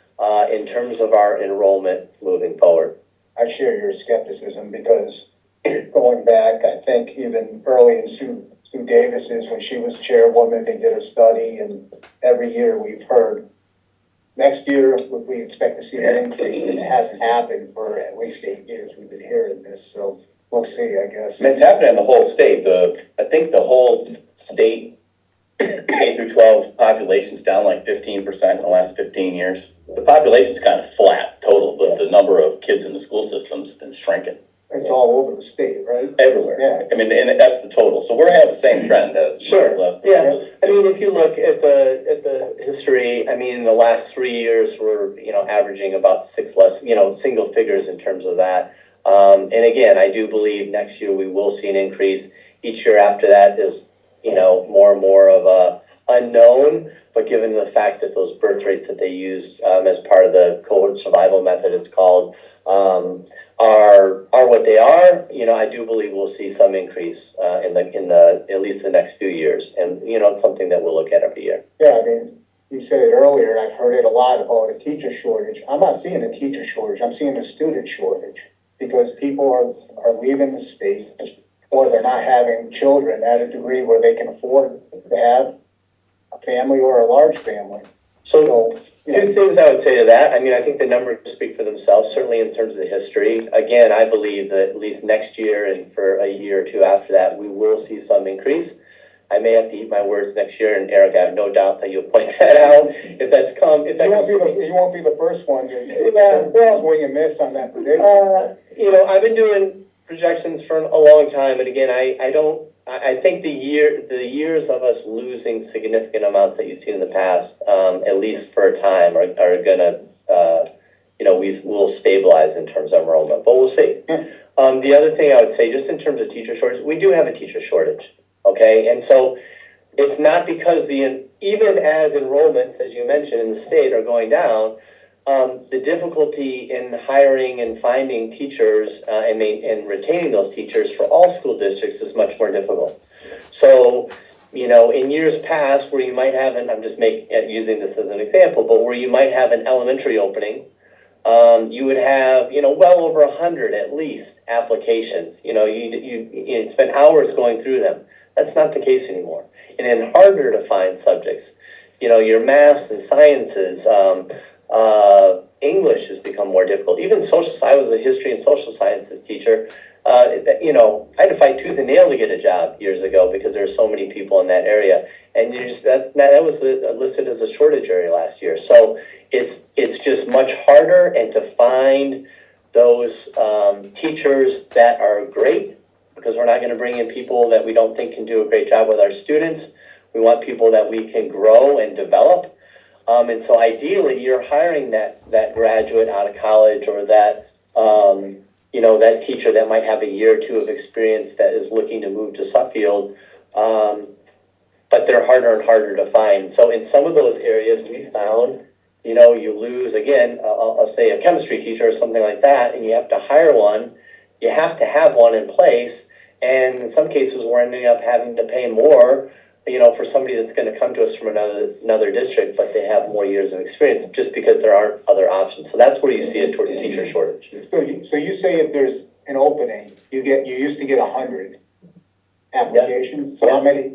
in terms of our enrollment moving forward. I share your skepticism because going back, I think even early in Sue Davis's, when she was chairwoman, they did a study, and every year we've heard next year we expect to see an increase, and it hasn't happened for at least 8 years. We've been hearing this, so we'll see, I guess. I mean, it's happening in the whole state. I think the whole state K through 12 population's down like 15% in the last 15 years. The population's kind of flat total, but the number of kids in the school system's been shrinking. It's all over the state, right? Everywhere. Yeah. I mean, and that's the total. So we're having the same trend as Sure. left. Yeah. I mean, if you look at the history, I mean, the last 3 years we're, averaging about 6 less, single figures in terms of that. And again, I do believe next year we will see an increase. Each year after that is, more and more of a unknown, but given the fact that those birth rates that they use as part of the cohort survival method, it's called, are what they are, I do believe we'll see some increase in the at least the next few years. And, it's something that we'll look at every year. Yeah, I mean, you said it earlier, and I've heard it a lot about a teacher shortage. I'm not seeing a teacher shortage. I'm seeing a student shortage because people are leaving the state, or they're not having children at a degree where they can afford to have a family or a large family. So two things I would say to that. I mean, I think the numbers speak for themselves, certainly in terms of the history. Again, I believe that at least next year and for a year or two after that, we will see some increase. I may have to eat my words next year, and Eric, I have no doubt that you'll point that out if that's come. If that you won't be the first one to swing and miss on that prediction. I've been doing projections for a long time, and again, I think the years of us losing significant amounts that you've seen in the past, at least for a time, are gonna, we'll stabilize in terms of enrollment, but we'll see. The other thing I would say, just in terms of teacher shortage, we do have a teacher shortage, okay? And so it's not because even as enrollments, as you mentioned, in the state are going down, the difficulty in hiring and finding teachers and retaining those teachers for all school districts is much more difficult. So, in years past where you might have, and I'm just using this as an example, but where you might have an elementary opening, you would have, well over 100 at least applications. You'd spend hours going through them. That's not the case anymore. And then harder to find subjects. Your math and sciences, English has become more difficult. Even I was a history and social sciences teacher. I had to fight tooth and nail to get a job years ago because there are so many people in that area. And that was listed as a shortage area last year. So it's just much harder, and to find those teachers that are great, because we're not going to bring in people that we don't think can do a great job with our students. We want people that we can grow and develop. And so ideally, you're hiring that graduate out of college, or that that teacher that might have a year or two of experience that is looking to move to Suffield, but they're harder and harder to find. So in some of those areas, we found you lose, again, I'll say a chemistry teacher or something like that, and you have to hire one, you have to have one in place. And in some cases, we're ending up having to pay more, for somebody that's going to come to us from another district, but they have more years of experience just because there aren't other options. So that's where you see a teacher shortage. So you say if there's an opening, you used to get 100 applications, so how many?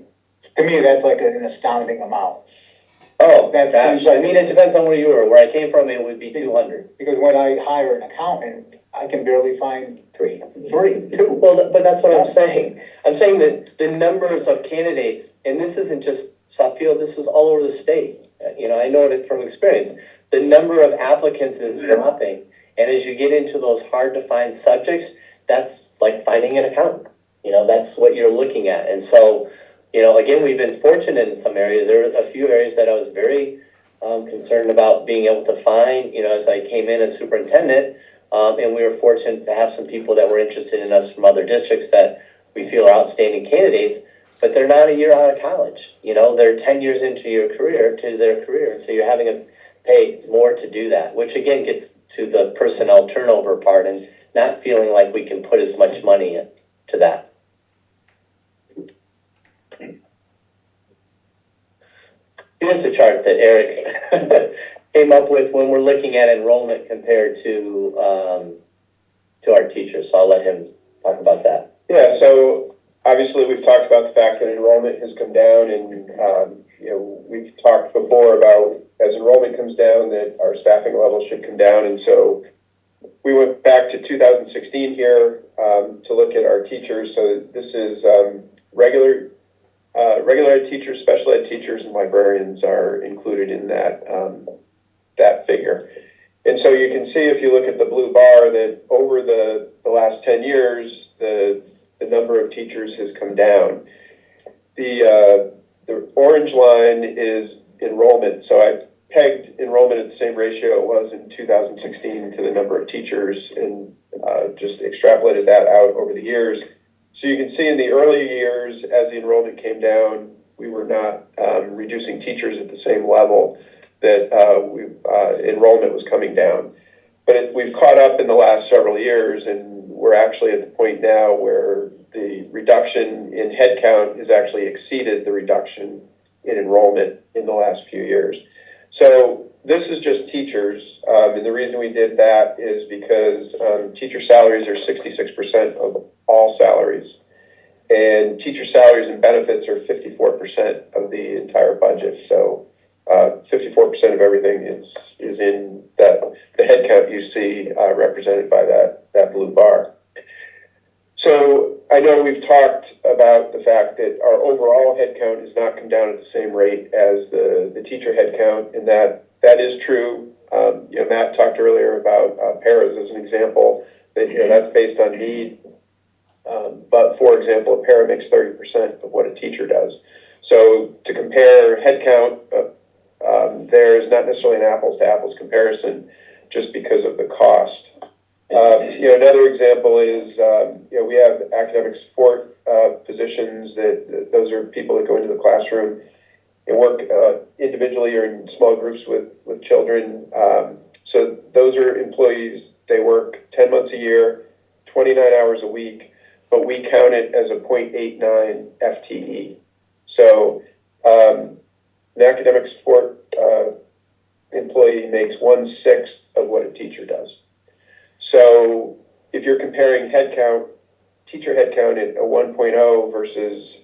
To me, that's like an astounding amount. Oh, That gosh, seems like- I mean, it depends on where you were. Where I came from, it would be 200. Because when I hire an accountant, I can barely find Three. two. Well, but that's what I'm saying. I'm saying that the numbers of candidates, and this isn't just Suffield, this is all over the state. I know it from experience. The number of applicants is dropping. And as you get into those hard to find subjects, that's like finding an accountant. That's what you're looking at. And so, again, we've been fortunate in some areas. There were a few areas that I was very concerned about being able to find, as I came in as superintendent. And we were fortunate to have some people that were interested in us from other districts that we feel are outstanding candidates, but they're not a year out of college. They're 10 years into their career. And so you're having to pay more to do that, which again gets to the personnel turnover part and not feeling like we can put as much money into that. Here's the chart that Eric came up with when we're looking at enrollment compared to our teachers. So I'll let him talk about that. Yeah, so obviously we've talked about the fact that enrollment has come down, and we've talked before about as enrollment comes down that our staffing levels should come down, and so we went back to 2016 here to look at our teachers. So this is regular ed teachers, special ed teachers, and librarians are included in that figure. And so you can see if you look at the blue bar that over the last 10 years, the number of teachers has come down. The orange line is enrollment. So I pegged enrollment at the same ratio it was in 2016 to the number of teachers and just extrapolated that out over the years. So you can see in the early years, as the enrollment came down, we were not reducing teachers at the same level that enrollment was coming down. But we've caught up in the last several years, and we're actually at the point now where the reduction in headcount has actually exceeded the reduction in enrollment in the last few years. So this is just teachers, and the reason we did that is because teacher salaries are 66% of all salaries, and teacher salaries and benefits are 54% of the entire budget. So 54% of everything is in the headcount you see represented by that blue bar. So I know we've talked about the fact that our overall headcount has not come down at the same rate as the teacher headcount, and that is true. Matt talked earlier about paras as an example. That that's based on need. But for example, a para makes 30% of what a teacher does. So to compare headcount, there is not necessarily an apples to apples comparison just because of the cost. Another example is, we have academic support positions those are people that go into the classroom and work individually or in small groups with children. So those are employees, they work 10 months a year, 29 hours a week, but we count it as a 0.89 FTE. So an academic support employee makes 1/6 of what a teacher does. So if you're comparing teacher headcount at a 1.0 versus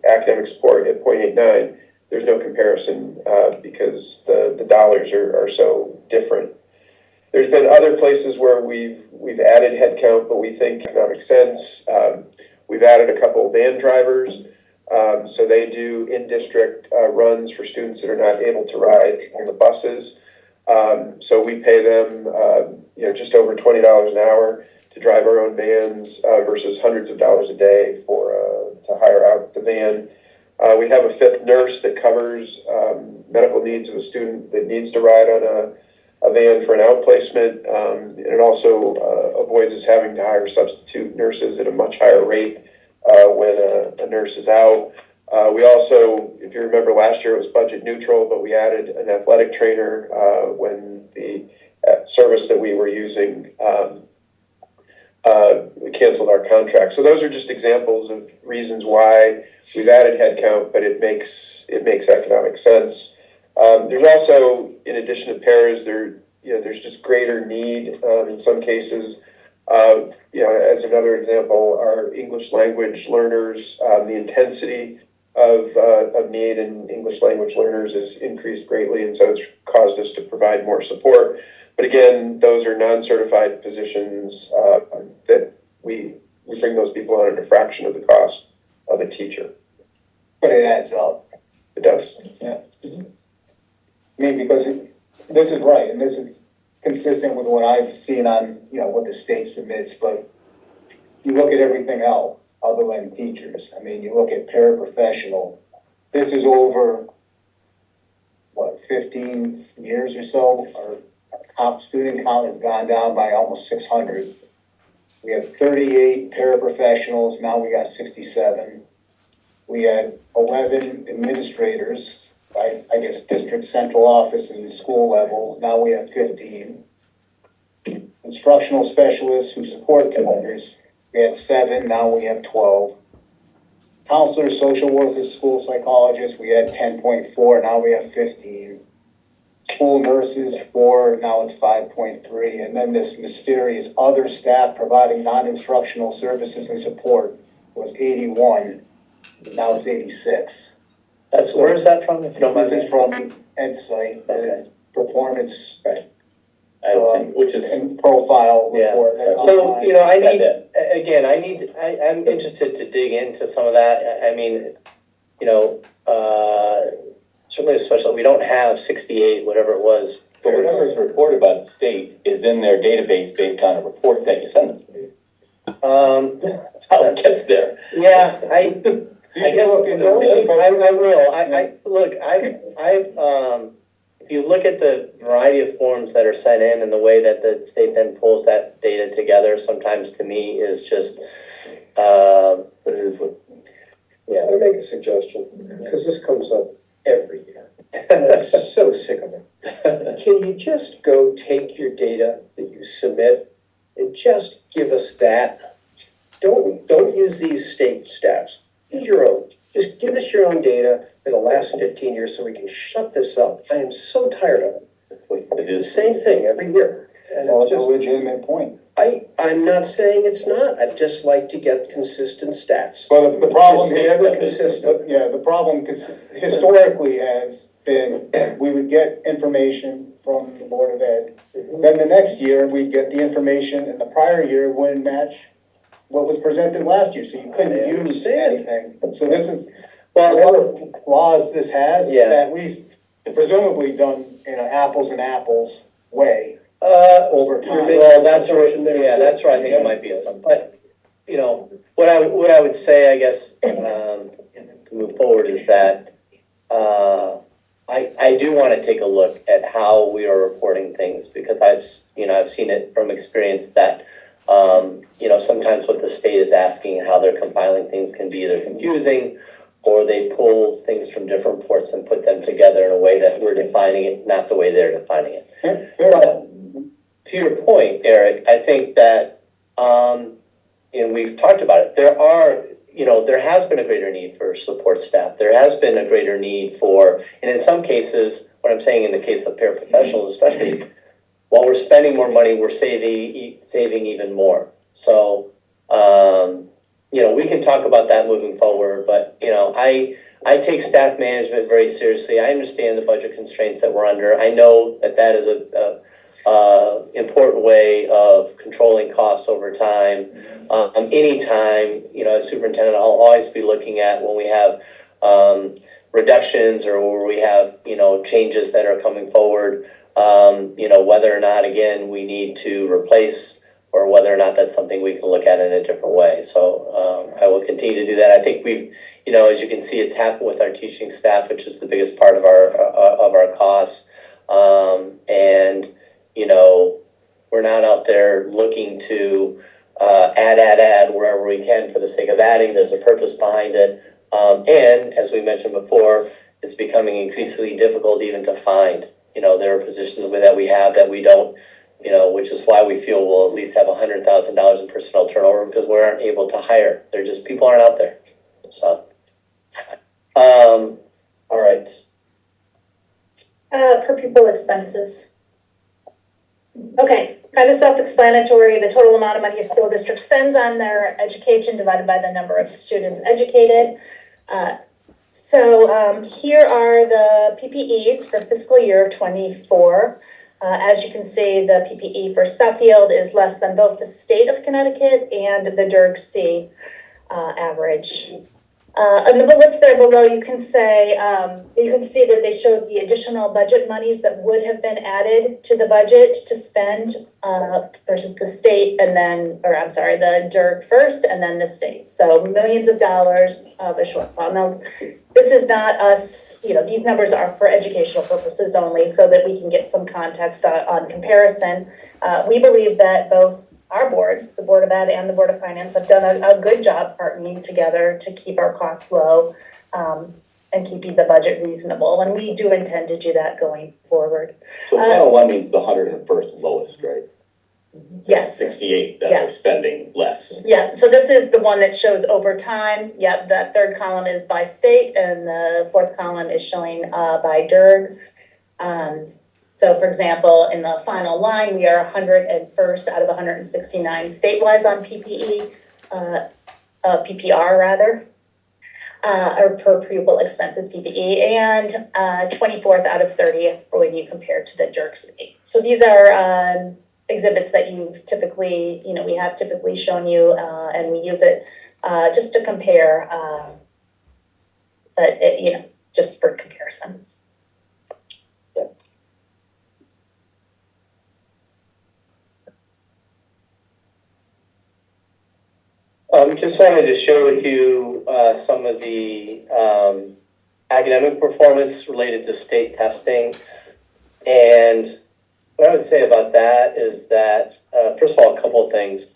academic support at 0.89, there's no comparison because the dollars are so different. There's been other places where we've added headcount, but we think economic sense. We've added a couple of van drivers, so they do in-district runs for students that are not able to ride on the buses. So we pay them, just over $20 an hour to drive our own vans versus hundreds of dollars a day to hire out the van. We have a fifth nurse that covers medical needs of a student that needs to ride on a van for an outplacement. And it also avoids us having to hire substitute nurses at a much higher rate when a nurse is out. We also, if you remember last year, it was budget neutral, but we added an athletic trainer when the service that we were using we canceled our contract. So those are just examples of reasons why we've added headcount, but it makes economic sense. There's also, in addition to pairs, there's just greater need in some cases. As another example, our English language learners, the intensity of need in English language learners has increased greatly, and so it's caused us to provide more support. But again, those are non-certified positions that we bring those people on at a fraction of the cost of a teacher. But it adds up. It does. Yeah. I mean, because this is right, and this is consistent with what I've seen on, what the state submits, but you look at everything else other than teachers. I mean, you look at paraprofessional, this is over, 15 years or so? Our student count has gone down by almost 600. We have 38 paraprofessionals, now we got 67. We had 11 administrators, I guess district central office and school level, now we have 15. Instructional specialists who support the learners, we had 7, now we have 12. Counselors, social workers, school psychologists, we had 10.4, now we have 15. School nurses, 4, now it's 5.3. And then this mysterious other staff providing non-instructional services and support was 81, now it's 86. Where is that from, if you don't mind? This is from Ed Site, Okay. performance, Which is, and profile Yeah. report. That's So, online. I'm interested to dig into some of that. I mean, certainly especially, we don't have 68, whatever it was. but whatever is reported by the state is in their database based on a report that you send them. That's how it gets there. Yeah, I You guess look in the only thing, the- I will, look, if you look at the variety of forms that are sent in and the way that the state then pulls that data together, sometimes to me is just, but it is what, yeah. I'll make a suggestion, because this comes up every year. And I'm so sick of it. Can you just go take your data that you submit and just give us that? Don't use these state stats. Use your own. Just give us your own data for the last 15 years so we can shut this up. I am so tired of it. It The is, same thing every year. And Well, it's it's a just, legitimate point. I'm not saying it's not. I'd just like to get consistent stats. Well, the problem It's is, never consistent. yeah, the problem historically has been, we would get information from the Board of Ed. Then the next year, we'd get the information, and the prior year wouldn't match what was presented last year, so you couldn't I use understand. anything. So this is, Well, whatever flaws this has, is Yeah. at least presumably done in an apples and apples way over time. well, that's where, that's where I think it might be some, but, what I would say, I guess, to move forward is that, I do want to take a look at how we are reporting things, because I've seen it from experience that, sometimes what the state is asking, how they're compiling things can be either confusing, or they pull things from different reports and put them together in a way that we're defining it, not the way they're defining it. Fair But enough. to your point, Eric, I think that, and we've talked about it, there has been a greater need for support staff. There has been a greater need for, and in some cases, what I'm saying in the case of paraprofessionals especially, while we're spending more money, we're saving even more. So, we can talk about that moving forward, but, I take staff management very seriously. I understand the budget constraints that we're under. I know that is a important way of controlling costs over time. Anytime, as superintendent, I'll always be looking at when we have reductions or where we have, changes that are coming forward, whether or not, again, we need to replace or whether or not that's something we can look at in a different way. So I will continue to do that. I think we've, as you can see, it's happened with our teaching staff, which is the biggest part of our costs. And we're not out there looking to add wherever we can for the sake of adding. There's a purpose behind it. And as we mentioned before, it's becoming increasingly difficult even to find. There are positions that we have that we don't, which is why we feel we'll at least have $100,000 in personnel turnover because we aren't able to hire. They're just, people aren't out there. So, all right. Per pupil expenses. Okay, kind of self-explanatory. The total amount of money a school district spends on their education divided by the number of students educated. So here are the PPEs for fiscal year 24. As you can see, the PPE for Suffield is less than both the state of Connecticut and the DIRG-C average. On the bullets there below, you can see that they showed the additional budget monies that would have been added to the budget to spend versus the state and then, or I'm sorry, the DIRG first and then the state. So millions of dollars of a shortfall. Now, this is not us, these numbers are for educational purposes only so that we can get some context on comparison. We believe that both our boards, the Board of Ed and the Board of Finance, have done a good job partnering together to keep our costs low and keeping the budget reasonable. And we do intend to do that going forward. So panel one means the 101st lowest, right? Yes. 68 that Yes. are spending less. Yeah, so this is the one that shows over time. Yep, that third column is by state and the fourth column is showing by DIRG. So for example, in the final line, we are 101st out of 169 statewide on PPE, PPR rather, or per pupil expenses PPE, and 24th out of 30th when you compare to the DIRG-C. So these are exhibits that you've typically, we have typically shown you, and we use it just to compare, but just for comparison. Just wanted to show you some of the academic performance related to state testing. And what I would say about that is that, first of all, a couple of things.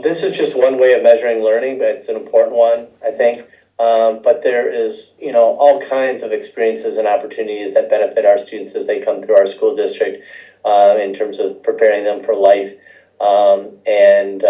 This is just one way of measuring learning, but it's an important one, I think. But there is, all kinds of experiences and opportunities that benefit our students as they come through our school district in terms of preparing them for life. And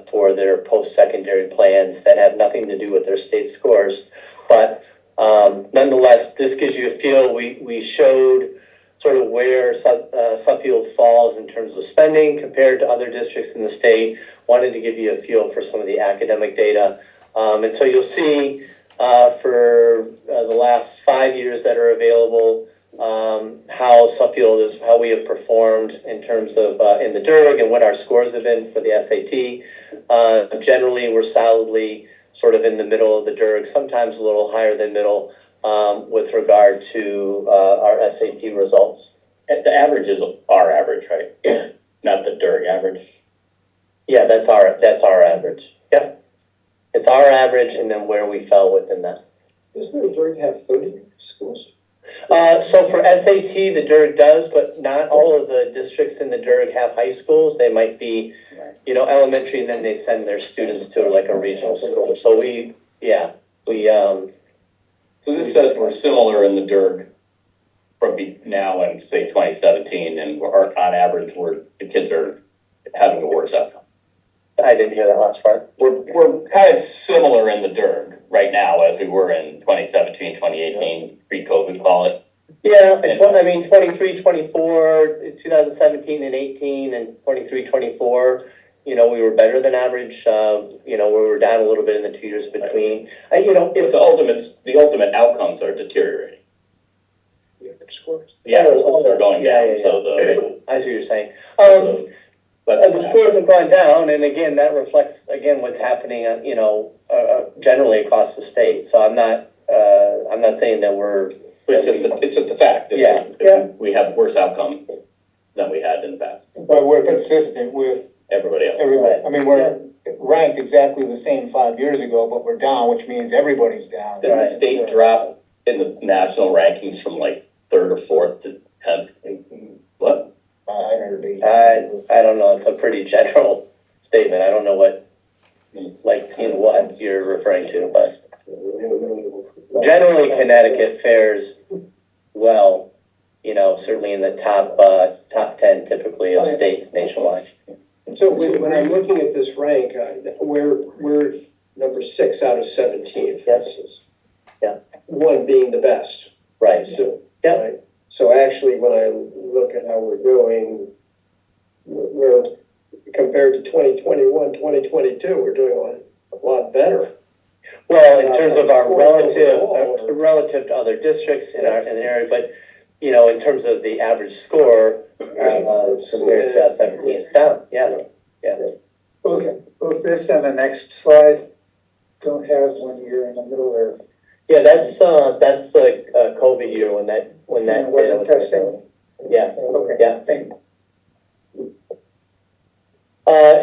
for their post-secondary plans that have nothing to do with their state scores. But nonetheless, this gives you a feel. We showed sort of where Suffield falls in terms of spending compared to other districts in the state. Wanted to give you a feel for some of the academic data. And so you'll see for the last 5 years that are available, how Suffield is, how we have performed in terms of in the DIRG and what our scores have been for the SAT. Generally, we're solidly sort of in the middle of the DIRG, sometimes a little higher than middle with regard to our SAT results. The average is our average, right? Not the DIRG average. Yeah, that's our average. Yeah, it's our average, and then where we fell within that. Doesn't the DIRG have 30 schools? So for SAT, the DIRG does, but not all of the districts in the DIRG have high schools. They might be, elementary, and then they send their students to like a regional school. So So this says we're similar in the DIRG from now and say 2017, and we're on average, the kids are having a worse outcome. I didn't hear that last part. We're kind of similar in the DIRG right now as we were in 2017, 2018, pre-COVID, call it. Yeah, 23, 24, 2017 and 18 and 23, 24, we were better than average. We were down a little bit in the 2 years between. It's the ultimate outcomes are deteriorating. Scores. Yeah, they're going down. So I see what you're saying. the scores have gone down, and again, that reflects what's happening, generally across the state. So I'm not saying that we're. It's just a fact. We have worse outcomes than we had in the past. But we're consistent with Everybody else. everybody. I mean, we're ranked exactly the same 5 years ago, but we're down, which means everybody's down. Did the state drop in the national rankings from like 3rd or 4th to 10th? What? I heard I don't know. It's a pretty general statement. I don't know what. like in what you're referring to, but generally Connecticut fares well, certainly in the top 10 typically of states nationwide. So when I'm looking at this rank, we're number 6 out of 17, for Yes. instance. Yeah. One being the best. Right. So, Yep. right? So actually, when I look at how we're doing, we're compared to 2021, 2022, we're doing a lot better. Well, in terms of our relative to other districts in the area, but, in terms of the average score, compared to 17, it's down, yeah. Both this and the next slide don't have 1 year in the middle there. Yeah, that's the COVID year when that Wasn't testing? Yes, Okay. yeah. Thank you.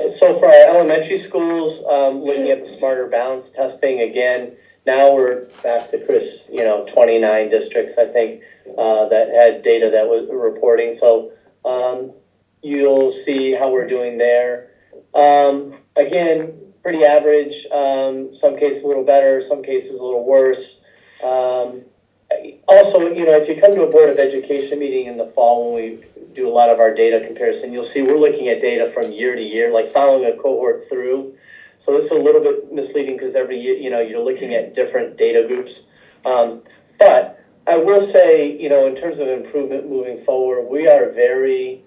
So for our elementary schools, looking at the smarter balance testing, again, now we're back to Chris, 29 districts, I think, that had data that was reporting. So, you'll see how we're doing there. Again, pretty average, some cases a little better, some cases a little worse. Also, if you come to a Board of Education meeting in the fall when we do a lot of our data comparison, you'll see we're looking at data from year to year, like following a cohort through. So this is a little bit misleading because every year, you're looking at different data groups. But I will say, in terms of improvement moving forward, we are very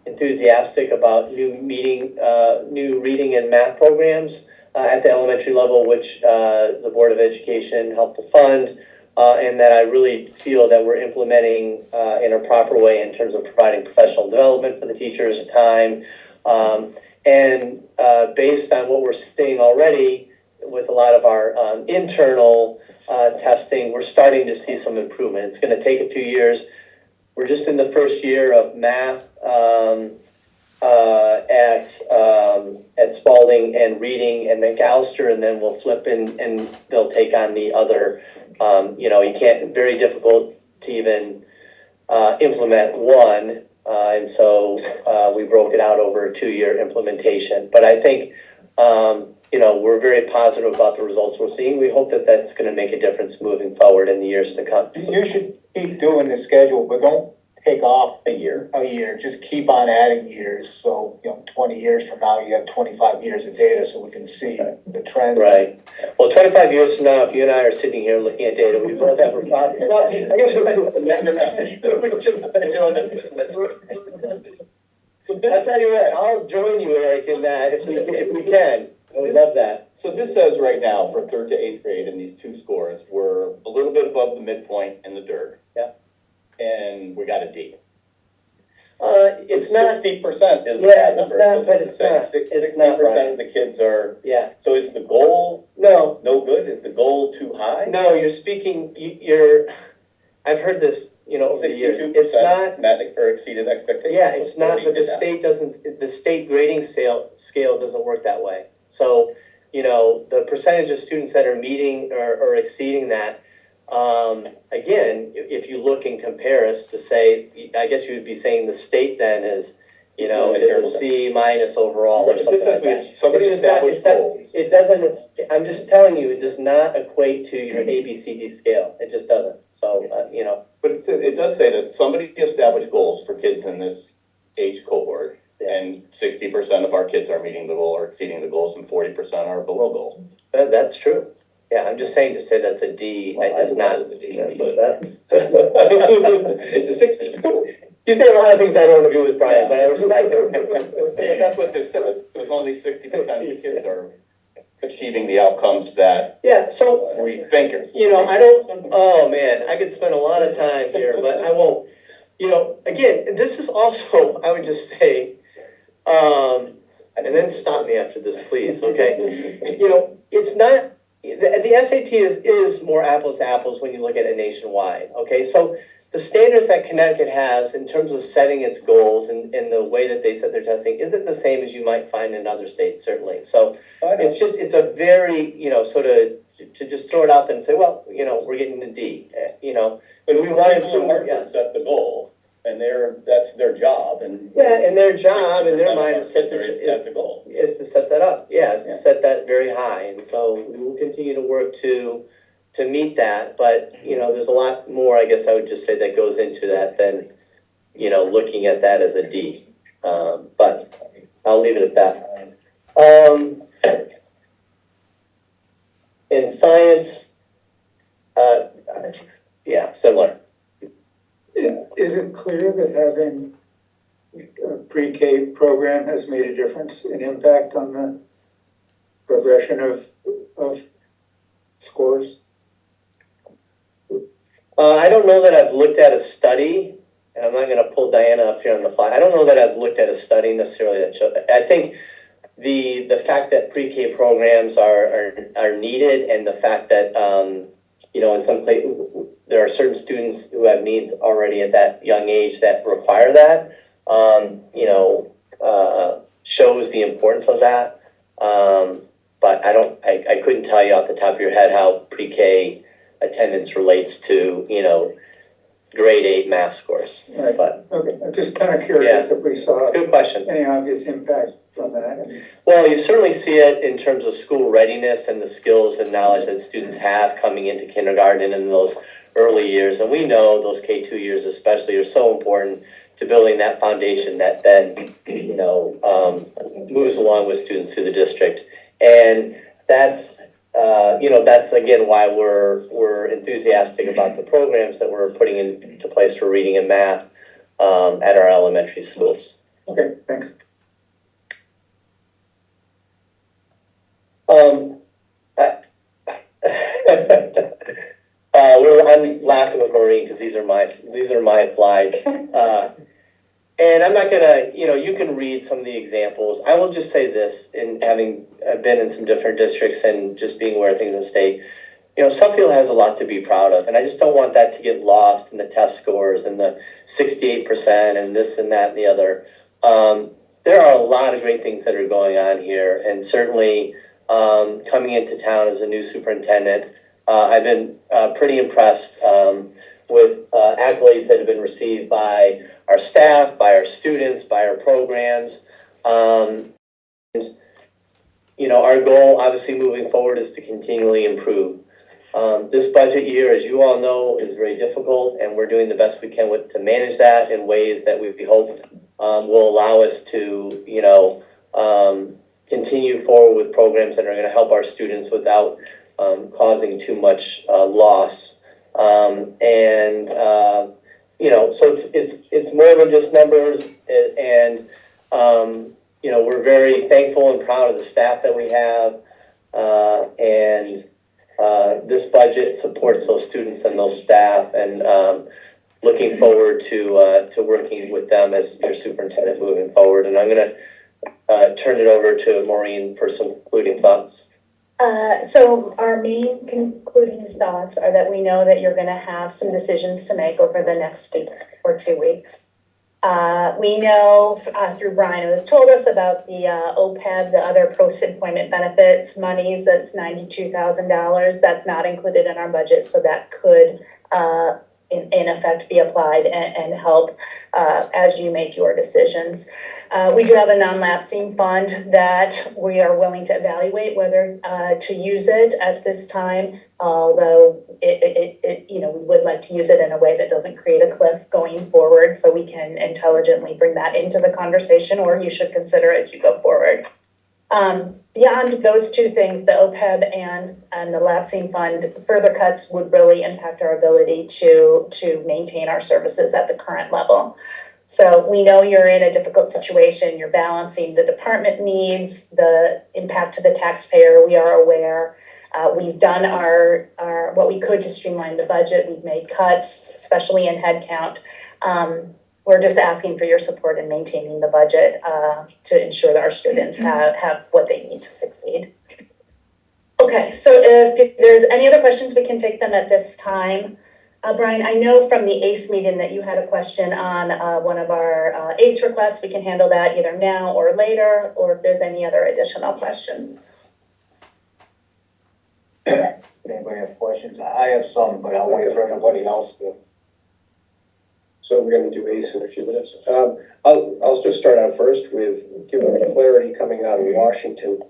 enthusiastic about new reading and math programs at the elementary level, which the Board of Education helped to fund. And that I really feel that we're implementing in a proper way in terms of providing professional development for the teachers' time. And based on what we're seeing already with a lot of our internal testing, we're starting to see some improvement. It's going to take a few years. We're just in the first year of math at Spalding and reading and McAllister, and then we'll flip and they'll take on the other. Very difficult to even implement one. And so we broke it out over a 2-year implementation. But I think, we're very positive about the results we're seeing. We hope that that's going to make a difference moving forward in the years to come. You should keep doing the schedule, but don't take off A year. just keep on adding years, so, 20 years from now, you have 25 years of data, so we can see the trend. Right. Well, 25 years from now, if you and I are sitting here looking at data, we both have a problem. Well, I guess I'll tell you what, I'll join you, Eric, in that if we can. I would love that. So this says right now for 3rd to 8th grade in these 2 scores, we're a little bit above the midpoint in the dirt. Yeah. And we got a D. It's not. 60% is a Yeah, bad it's number. not, So but this it's is saying not. 60% of the kids are, Yeah. so is the goal No, no good? Is the goal too high? no, I've heard this, over the years. It's 62% not. met or exceeded expectations. Yeah, it's not, but the state. the state grading scale doesn't work that way. So, the percentage of students that are meeting or exceeding that, again, if you look and compare us to say, I guess you would be saying the state then is a C- overall or something like that. Somebody It's just not- established goals. It doesn't, I'm just telling you, it does not equate to your ABCD scale. It just doesn't. So, But it does say that somebody established goals for kids in this age cohort. Yeah. And 60% of our kids are meeting the goal or exceeding the goals, and 40% are below goal. that's true. Yeah, I'm just saying to say that's a D, Well, it's not. I D, But It's a 60. you say a lot of things I don't agree with, Brian, but I respect That's what this says. There's only 60% of the kids are achieving the outcomes that Yeah, so, we think are. I don't, oh man, I could spend a lot of time here, but I won't. Again, this is also, I would just say, and then stop me after this, please, okay? It's not, the SAT is more apples to apples when you look at it nationwide, okay? So the standards that Connecticut has in terms of setting its goals and the way that they set their testing isn't the same as you might find in other states, certainly. So it's a very, sort of, to just throw it out there and say, well, we're getting the D, But we want to Hartford yeah. set the goal, and that's their job, and. Yeah, and their job, and their 60% of our mindset kids are- That's a goal. is to set that up, yeah, is Yeah. to set that very high, and so we will continue to work to meet that, but, you know, there's a lot more, I guess I would just say, that goes into that than, you know, looking at that as a D. But I'll leave it at that. In science, yeah, similar. Is it clear that having a pre-K program has made a difference in impact on the progression of scores? I don't know that I've looked at a study, and I'm not gonna pull Diana up here on the fly. I don't know that I've looked at a study necessarily that showed that. I think the fact that pre-K programs are needed, and the fact that, you know, in some places, there are certain students who have needs already at that young age that require that, you know, shows the importance of that. But I couldn't tell you off the top of your head how pre-K attendance relates to, you know, grade 8 math scores. Right. But Okay, I'm just kind of curious if we saw it's a good question. any obvious impact from that. Well, you certainly see it in terms of school readiness and the skills and knowledge that students have coming into kindergarten and in those early years. And we know those K2 years especially are so important to building that foundation that then, you know, moves along with students through the district. And that's, you know, that's again why we're enthusiastic about the programs that we're putting into place for reading and math at our elementary schools. Okay, thanks. I'm laughing with Maureen because these are my slides. And I'm not gonna, you know, you can read some of the examples. I will just say this, in having been in some different districts and just being aware of things in the state, you know, Suffield has a lot to be proud of, and I just don't want that to get lost in the test scores and the 68% and this and that and the other. There are a lot of great things that are going on here, and certainly coming into town as a new superintendent, I've been pretty impressed with accolades that have been received by our staff, by our students, by our programs. And, you know, our goal, obviously, moving forward is to continually improve. This budget year, as you all know, is very difficult, and we're doing the best we can to manage that in ways that we hope will allow us to, you know, continue forward with programs that are going to help our students without causing too much loss. You know, so it's more than just numbers, and you know, we're very thankful and proud of the staff that we have, and this budget supports those students and those staff, and looking forward to working with them as your superintendent moving forward. And I'm going to turn it over to Maureen for some concluding thoughts. So our main concluding thoughts are that we know that you're going to have some decisions to make over the next week or 2 weeks. We know through Brian, who has told us about the OPEB, the other post-employment benefits monies, that's $92,000. That's not included in our budget, so that could in effect be applied and help as you make your decisions. We do have a non-lapsing fund that we are willing to evaluate whether to use it at this time, although it you know, we would like to use it in a way that doesn't create a cliff going forward, so we can intelligently bring that into the conversation, or you should consider it as you go forward. Beyond those two things, the OPEB and the lapsing fund, further cuts would really impact our ability to maintain our services at the current level. So we know you're in a difficult situation. You're balancing the department needs, the impact to the taxpayer. We are aware. We've done our what we could to streamline the budget. We've made cuts, especially in headcount. We're just asking for your support in maintaining the budget to ensure that our students have what they need to succeed. Okay, so if there's any other questions, we can take them at this time. Brian, I know from the ACE meeting that you had a question on one of our ACE requests. We can handle that either now or later, or if there's any other additional questions. Anybody have questions? I have some, but I'll wait for everybody else to. So we're gonna do ACE in a few minutes. I'll just start out first with, given the clarity coming out of Washington,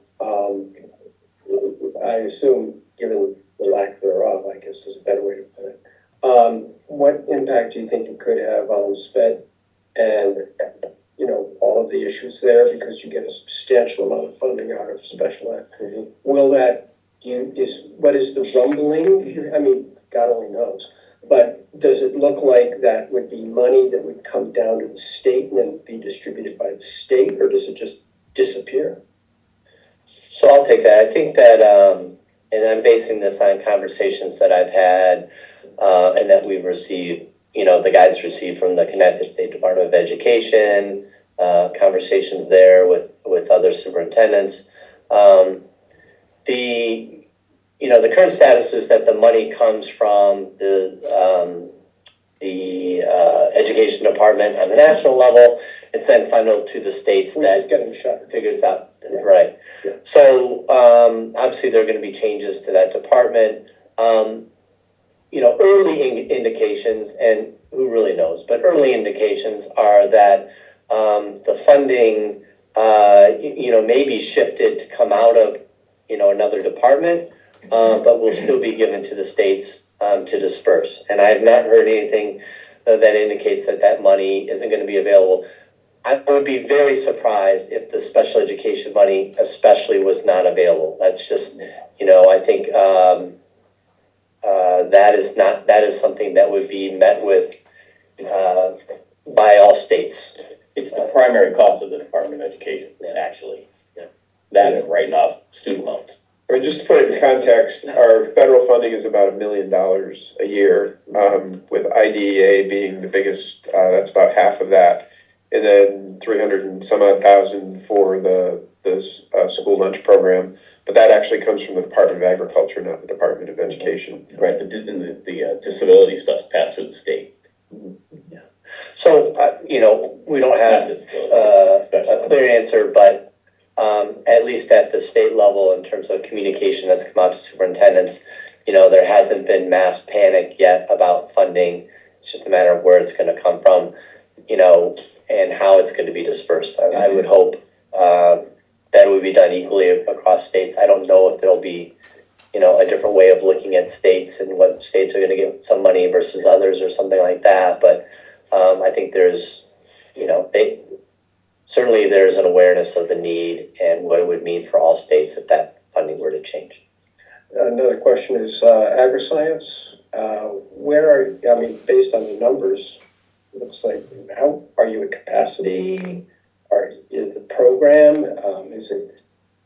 I assume, given the lack thereof, I guess is a better way to put it. What impact do you think it could have on SPED and, you know, all of the issues there, because you get a substantial amount of funding out of special ed? Will that, what is the rumbling? I mean, God only knows. But does it look like that would be money that would come down to the state and then be distributed by the state, or does it just disappear? So I'll take that. I think that, and I'm basing this on conversations that I've had, and that we've received, you know, the guidance received from the Connecticut State Department of Education, conversations there with other superintendents. The current status is that the money comes from the education department on the national level. It's then funneled to the states that Getting shut. figures out, right? Yeah. So obviously there are going to be changes to that department. Early indications, and who really knows, but early indications are that the funding, may be shifted to come out of, another department, but will still be given to the states to disperse. And I have not heard anything that indicates that that money isn't going to be available. I would be very surprised if the special education money especially was not available. That's just, I think that is something that would be met with by all states. It's the primary cost of the Department of Education, actually. That and writing off student loans. I mean, just to put it in context, our federal funding is about $1 million a year, with IDEA being the biggest, that's about half of that. And then 300 and some odd thousand for the school lunch program. But that actually comes from the Department of Agriculture, not the Department of Education. Right, the disability stuff's passed through the state. Yeah. So, we don't have a clear answer, but at least at the state level, in terms of communication that's come out to superintendents, there hasn't been mass panic yet about funding. It's just a matter of where it's going to come from, and how it's going to be dispersed. I would hope that it would be done equally across states. I don't know if there'll be, a different way of looking at states and what states are going to get some money versus others or something like that. But I think there's, certainly there's an awareness of the need and what it would mean for all states if that funding were to change. Another question is agri-science. Based on the numbers, it looks like, how are you at capacity? Is the program,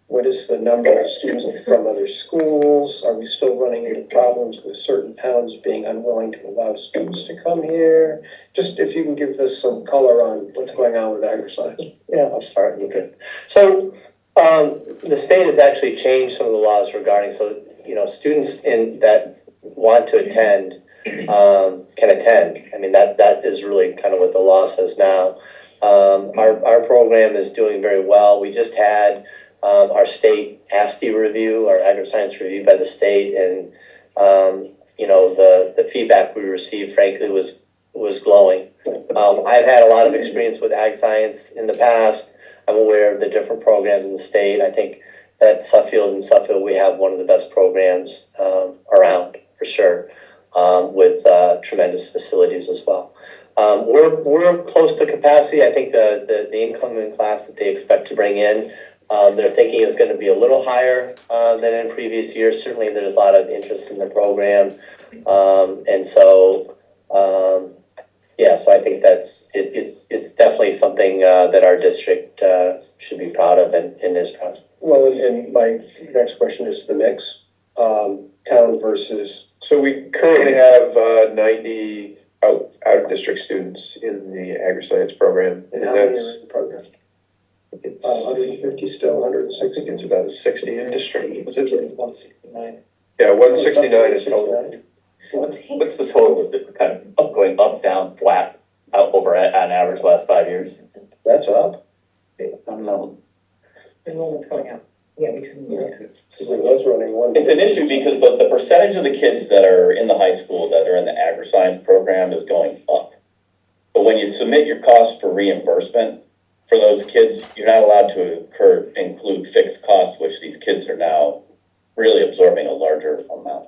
what is the number of students from other schools? Are we still running into problems with certain towns being unwilling to allow students to come here? Just if you can give us some color on what's going on with agri-science. Yeah, I'll start. Okay. So the state has actually changed some of the laws regarding, students that want to attend can attend. I mean, that is really kind of what the law says now. Our program is doing very well. We just had our state ASTE review, our agri-science review by the state, and the feedback we received, frankly, was glowing. I've had a lot of experience with ag science in the past. I'm aware of the different programs in the state. I think at Suffield we have one of the best programs around, for sure, with tremendous facilities as well. We're close to capacity. I think the incoming class that they expect to bring in, they're thinking is going to be a little higher than in previous years. Certainly there's a lot of interest in the program. So I think it's definitely something that our district should be proud of and is proud of. Well, and my next question is the mix, town versus. So we currently have 90 out-of-district students in the agri-science program. And how many are in the program? It's 150 still, 160? It's about 60 in district. Was it 169? Yeah, 169 is total. What's the total? Is it kind of going up, down, flat, out over on average last 5 years? That's up. I don't know. Enrollment's going up. Yeah, we couldn't. It was running one. It's an issue because the percentage of the kids that are in the high school that are in the agri-science program is going up. when you submit your costs for reimbursement for those kids, you're not allowed to include fixed costs, which these kids are now really absorbing a larger amount.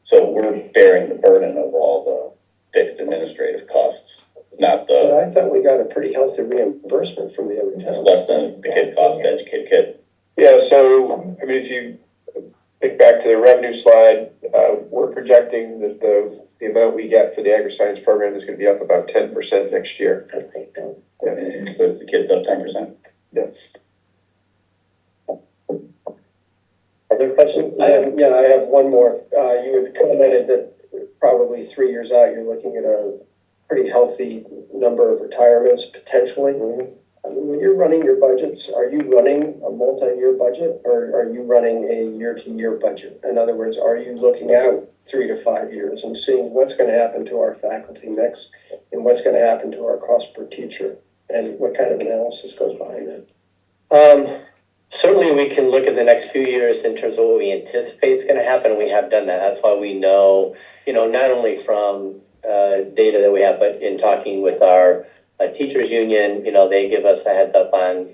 So we're bearing the burden of all the fixed administrative costs, not But the, I thought we got a pretty healthy reimbursement from the other it's towns. less than the kid cost to educate a kid. Yeah, so, I mean, if you think back to the revenue slide, we're projecting that the amount we get for the agri-science program is gonna be up about 10% next year. Includes the kids up 10%. Other questions? I have one more. You had commented that probably 3 years out, you're looking at a pretty healthy number of retirements potentially. I mean, when you're running your budgets, are you running a multi-year budget or are you running a year-to-year budget? In other words, are you looking out 3 to 5 years and seeing what's going to happen to our faculty mix and what's going to happen to our cost per teacher? And what kind of analysis goes behind that? Certainly, we can look at the next few years in terms of what we anticipate is going to happen, and we have done that. That's why we know, not only from data that we have, but in talking with our teachers union, they give us a heads up on,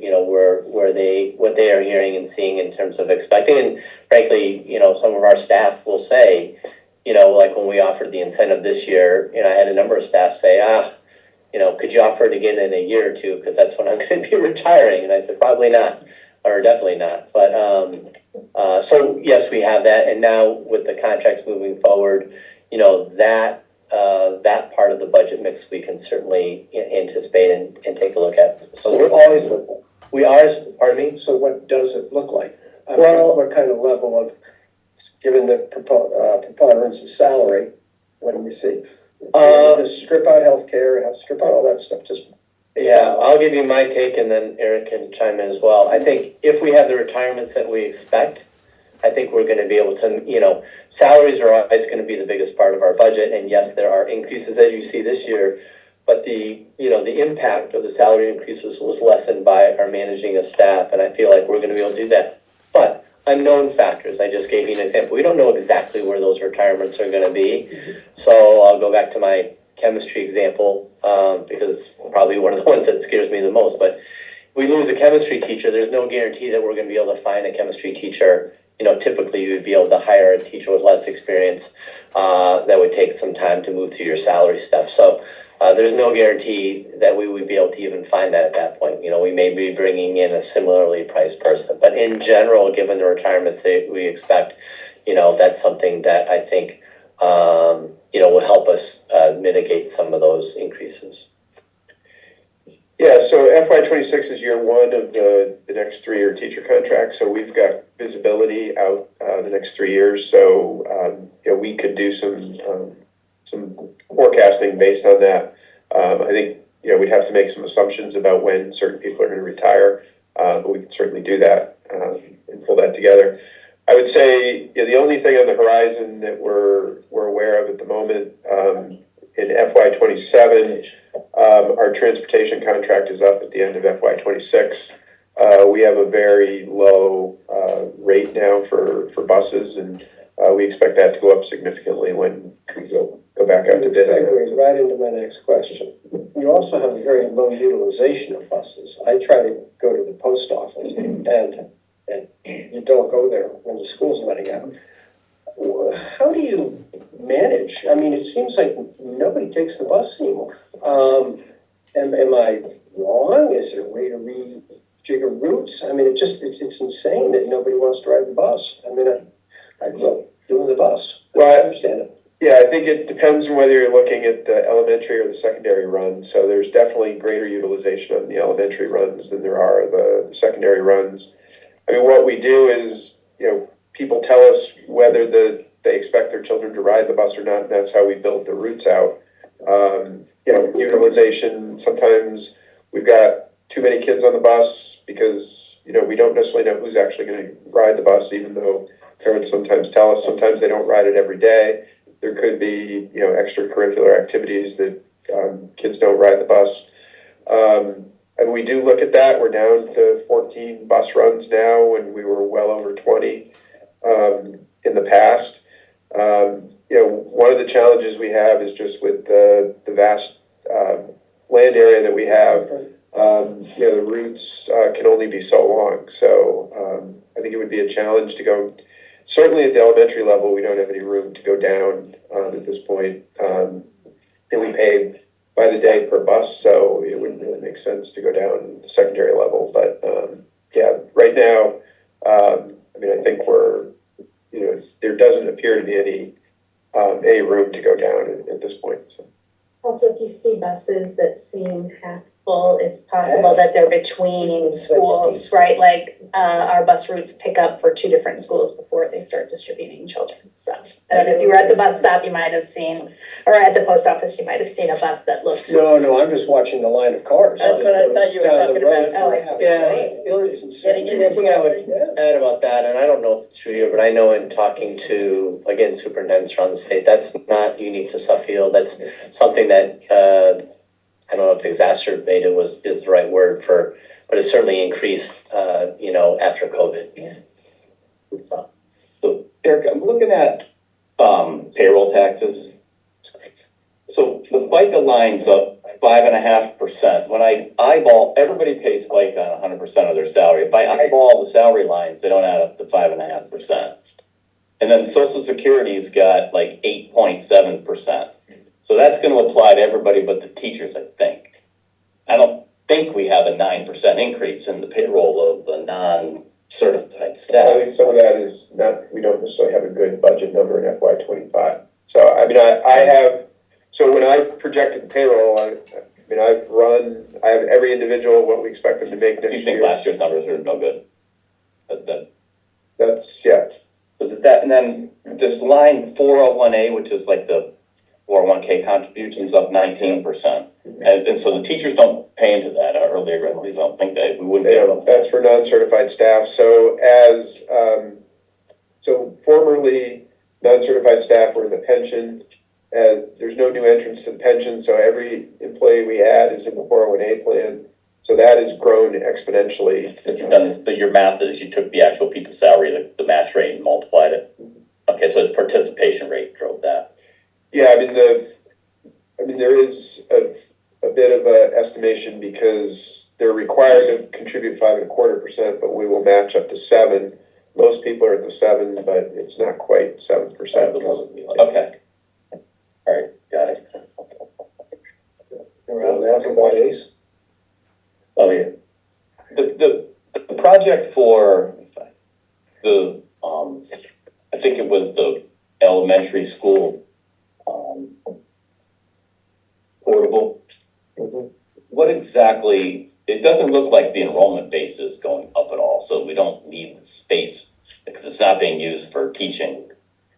what they are hearing and seeing in terms of expecting. And frankly, some of our staff will say, like when we offered the incentive this year, I had a number of staff say, could you offer it again in a year or two? Because that's when I'm going to be retiring. And I said, probably not. Or definitely not. But so yes, we have that. And now with the contracts moving forward, that part of the budget mix we can certainly anticipate and take a look at. So pardon me? So what does it look like? I mean, Well- what kind of level of, given the preponderance of salary, what do you see? Just strip out healthcare, strip out all that stuff, just. Yeah, I'll give you my take and then Eric can chime in as well. I think if we have the retirements that we expect, I think we're going to be able to, salaries are always going to be the biggest part of our budget. And yes, there are increases as you see this year, but the impact of the salary increases was lessened by our managing of staff. And I feel like we're going to be able to do that. But unknown factors, I just gave you an example. We don't know exactly where those retirements are going to be. So I'll go back to my chemistry example, because it's probably one of the ones that scares me the most. But if we lose a chemistry teacher, there's no guarantee that we're going to be able to find a chemistry teacher. Typically you would be able to hire a teacher with less experience that would take some time to move through your salary stuff. So there's no guarantee that we would be able to even find that at that point. We may be bringing in a similarly priced person. But in general, given the retirements that we expect, that's something that I think will help us mitigate some of those increases. Yeah, so FY26 is year one of the next 3-year teacher contract. So we've got visibility out the next 3 years. So, we could do some forecasting based on that. I think, we'd have to make some assumptions about when certain people are going to retire, but we can certainly do that and pull that together. I would say the only thing on the horizon that we're aware of at the moment in FY27, our transportation contract is up at the end of FY26. We have a very low rate now for buses, and we expect that to go up significantly when we go back out to bid. Segues right into my next question. You also have a very low utilization of buses. I try to go to the post office and you don't go there when the school's letting out. How do you manage? I mean, it seems like nobody takes the bus anymore. Am I wrong? Is there a way to rejigger routes? I mean, it's insane that nobody wants to ride the bus. I mean, I grew up doing the bus. Well, I understand it. Yeah, I think it depends on whether you're looking at the elementary or the secondary runs. So there's definitely greater utilization on the elementary runs than there are the secondary runs. I mean, what we do is, people tell us whether they expect their children to ride the bus or not, and that's how we build the routes out. Utilization, sometimes we've got too many kids on the bus because, we don't necessarily know who's actually going to ride the bus, even though parents sometimes tell us. Sometimes they don't ride it every day. There could be, extracurricular activities that kids don't ride the bus. And we do look at that. We're down to 14 bus runs now, and we were well over 20 in the past. one of the challenges we have is just with the vast land area that we have. The routes can only be so long. So I think it would be a challenge to go. Certainly at the elementary level, we don't have any room to go down at this point. And we pay by the day per bus, so it wouldn't really make sense to go down the secondary level. But right now, I think there doesn't appear to be any room to go down at this point. So. Also, if you see buses that seem half full, it's possible that they're between schools, right? Like, our bus routes pick up for 2 different schools before they start distributing children. So, I don't know if you were at the bus stop, you might have seen, or at the post office, you might have seen a bus that looked. No, I'm just watching the line of cars. That's what I thought you were Down the talking road about. Oh, I for see. Getting in The thing I would add about that, and I don't know if it's true here, but I know in talking to, again, superintendents around the state, that's not unique to Suffield. That's something that, I don't know if exacerbated is the right word but it's certainly increased, after COVID. So Eric, I'm looking at payroll taxes. So the FICA line's up 5.5%. When I eyeball, everybody pays FICA on 100% of their salary. If I eyeball the salary lines, they don't add up to 5.5%. And then Social Security's got like 8.7%. So that's going to apply to everybody but the teachers, I think. I don't think we have a 9% increase in the payroll of the non-certified staff. I think some of that is we don't necessarily have a good budget number in FY25. So, so when I projected payroll, I have every individual, what we expect them to make next Do year. you think last year's numbers are no good? That's, yeah. So does that, and then this line 401A, which is like the 401k contributions up 19%. And so the teachers don't pay into that earlier, at least I don't think we wouldn't be able to. That's for non-certified staff. So so formerly non-certified staff were in the pension. There's no new entrance to the pension. So every employee we add is in the 401A plan. So that has grown exponentially. But you've done this, but your math is you took the actual people's salary, the match rate, and multiplied it. Okay, so the participation rate drove that. Yeah, there is a bit of a estimation because they're required to contribute 5.25%, but we will match up to 7%. Most people are at the 7%, but it's not quite 7%. Okay. All right, got it. Oh, yeah. The project for I think it was the elementary school portable. What exactly, it doesn't look like the enrollment base is going up at all, so we don't need the space because it's not being used for teaching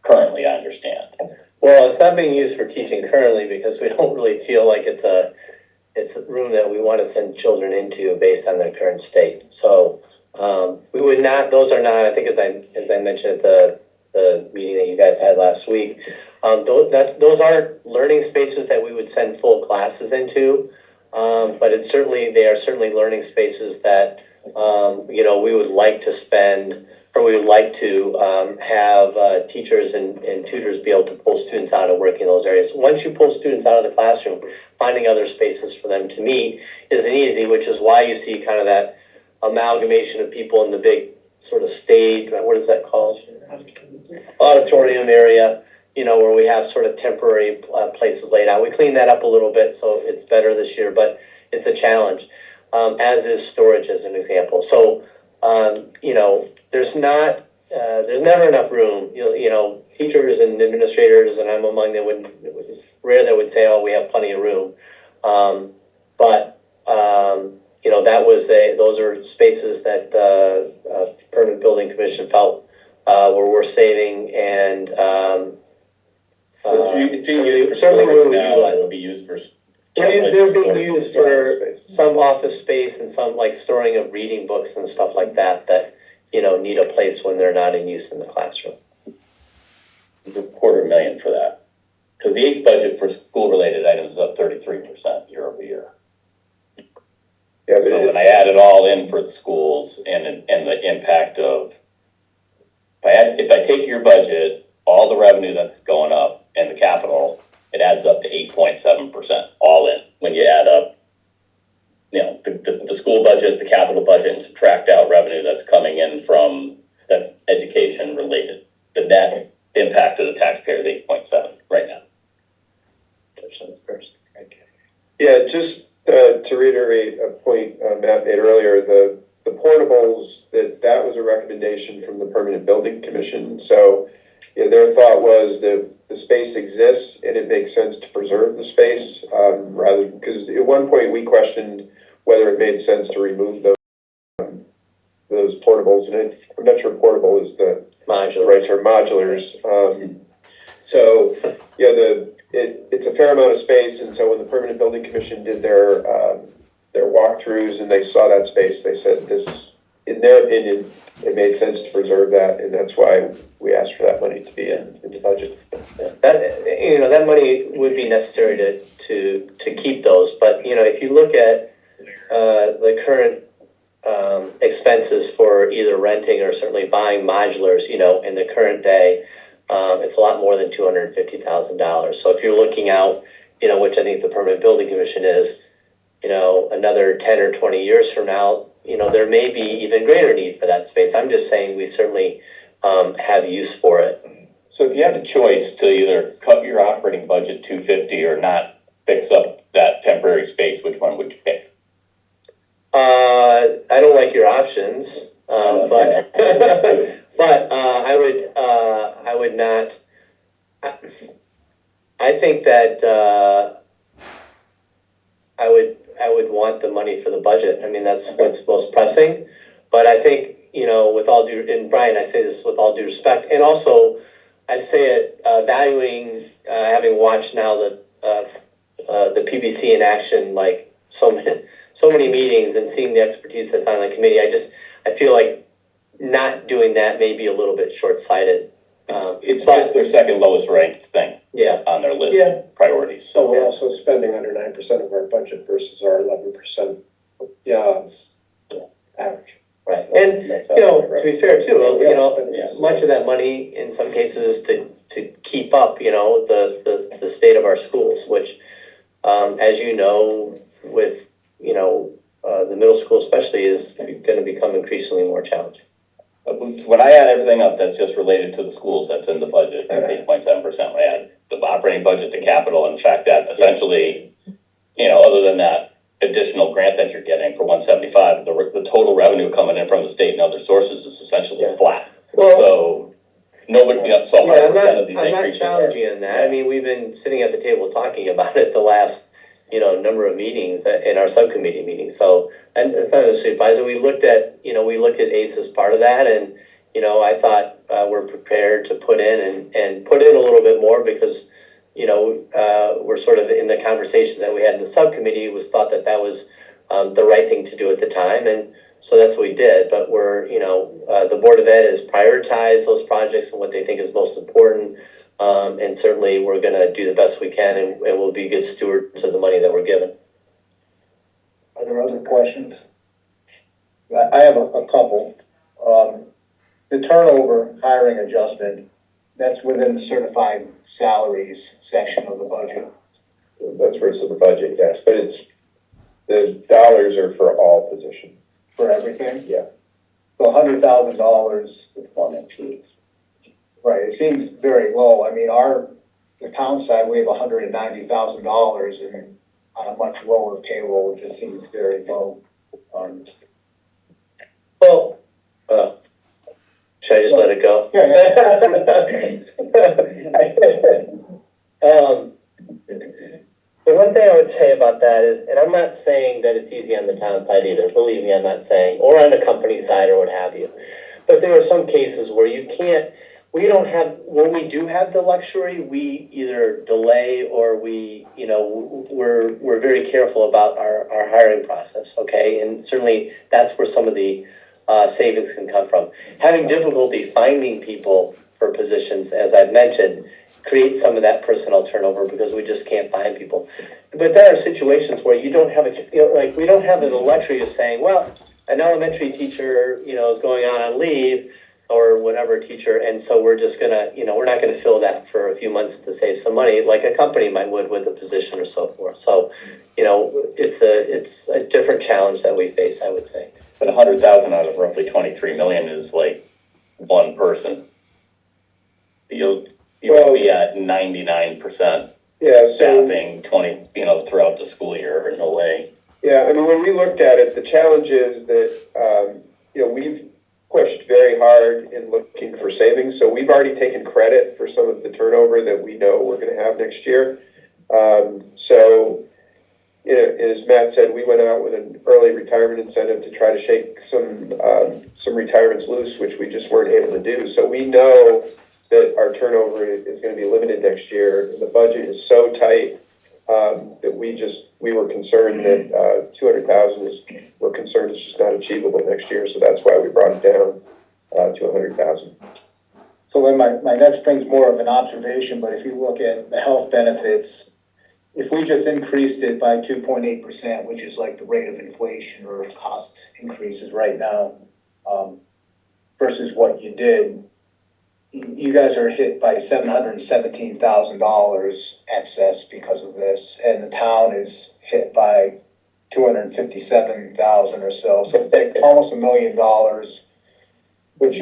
currently, I understand. Well, it's not being used for teaching currently because we don't really feel like it's a room that we want to send children into based on their current state. So we would not, those are not, I think as I mentioned at the meeting that you guys had last week, those aren't learning spaces that we would send full classes into, but they are certainly learning spaces that we would like to spend, or we would like to have teachers and tutors be able to pull students out and work in those areas. Once you pull students out of the classroom, finding other spaces for them to meet isn't easy, which is why you see kind of that amalgamation of people in the big sort of stage, what is that called? Auditorium area, where we have sort of temporary places laid out. We cleaned that up a little bit, so it's better this year, but it's a challenge, as is storage as an example. So, there's never enough room. Teachers and administrators, and I'm among them, it's rare that would say, oh, we have plenty of room. Those are spaces that the Permanent Building Commission felt were worth saving, and certainly we would utilize them. Be used for. They're being used for some office space and some like storing of reading books and stuff like that need a place when they're not in use in the classroom. There's $250,000 for that. Because the ACE budget for school-related items is up 33% year over year. Yeah, so when I add it all in for the schools and the impact of, if I take your budget, all the revenue that's going up, and the capital, it adds up to 8.7% all in. When you add up, you know, the school budget, the capital budget, and subtract out revenue that's coming in from, that's education related. The net impact to the taxpayer is 8.7 right now. Touch on this first. Yeah, just to reiterate a point Matt made earlier, the portables, that was a recommendation from the Permanent Building Commission. So their thought was that the space exists and it makes sense to preserve the space rather, because at one point we questioned whether it made sense to remove those portables, and I'm not sure portable is the right term, modulars. So yeah, it's a fair amount of space, and so when the Permanent Building Commission did their walkthroughs and they saw that space, they said this, in their opinion, it made sense to preserve that, and that's why we asked for that money to be in the budget. Yeah. That money would be necessary to keep those, but if you look at the current expenses for either renting or certainly buying modulars, in the current day, it's a lot more than $250,000. So if you're looking out, which I think the Permanent Building Commission is, another 10 or 20 years from now, there may be even greater need for that space. I'm just saying we certainly have use for it. So if you had a choice to either cut your operating budget 250 or not fix up that temporary space, which one would you pick? I don't like your options, but I would not. I think that I would want the money for the budget. I mean, that's what's most pressing. But I think, with all due, and Brian, I say this with all due respect, and also I say it valuing, having watched now the PBC in action, like so many meetings, and seeing the expertise that's on the committee. I feel like not doing that may be a little bit short-sighted. It's just their second lowest ranked thing on their list of priorities. So we're also spending under 9% of our budget versus our 11% average. Right, and to be fair too, much of that money in some cases to keep up, the state of our schools, which, as with the middle school especially is going to become increasingly more challenging. When I add everything up that's just related to the schools that's in the budget, 8.7%, when I add the operating budget to capital, and the fact that essentially, other than that additional grant that you're getting for 175, the total revenue coming in from the state and other sources is essentially flat. Well, so nobody, so 100% of these I'm not increases challenging on that. I mean, we've been sitting at the table talking about it the last number of meetings in our subcommittee meetings. So, and it's not a surprise. We looked at ACE as part of that, and I thought we're prepared to put in and put in a little bit more because we're sort of in the conversation that we had in the subcommittee. It was thought that was the right thing to do at the time, and so that's what we did. But we're the Board of Ed has prioritized those projects and what they think is most important. And certainly we're going to do the best we can, and we'll be good stewards of the money that we're given. Are there other questions? I have a couple. The turnover hiring adjustment, that's within the certified salaries section of the budget. That's versus the budget, yes, but the dollars are for all positions. For everything? Yeah. So $100,000 on that chief. Right, it seems very low. I mean, the town side, we have $190,000 and on a much lower payroll, it just seems very low. Well, should I just let it go? The one thing I would say about that is, and I'm not saying that it's easy on the town side either, believe me, I'm not saying, or on the company side or what have you. But there are some cases where when we do have the luxury, we either delay or we're very careful about our hiring process, okay? And certainly that's where some of the savings can come from. Having difficulty finding people for positions, as I've mentioned, creates some of that personnel turnover because we just can't find people. But there are situations where you don't have we don't have the luxury of saying, well, an elementary teacher, is going on leave. or whatever teacher, and so we're just gonna, we're not gonna fill that for a few months to save some money, like a company might would with a position or so forth. So, it's a different challenge that we face, I would say. But 100,000 out of roughly 23 million is like one person. You'll be at 99% staffing 20, throughout the school year, or no way. Yeah, I mean, when we looked at it, the challenge is that, we've pushed very hard in looking for savings. So we've already taken credit for some of the turnover that we know we're going to have next year. As Matt said, we went out with an early retirement incentive to try to shake some retirements loose, which we just weren't able to do. So we know that our turnover is going to be limited next year. The budget is so tight that we were concerned that 200,000 we're concerned it's just not achievable next year. So that's why we brought it down to 100,000. So then my next thing's more of an observation, but if you look at the health benefits, if we just increased it by 2.8%, which is like the rate of inflation or cost increases right now, versus what you did, you guys are hit by $717,000 excess because of this, and the town is hit by 257,000 or so. So it's like almost $1 million, which,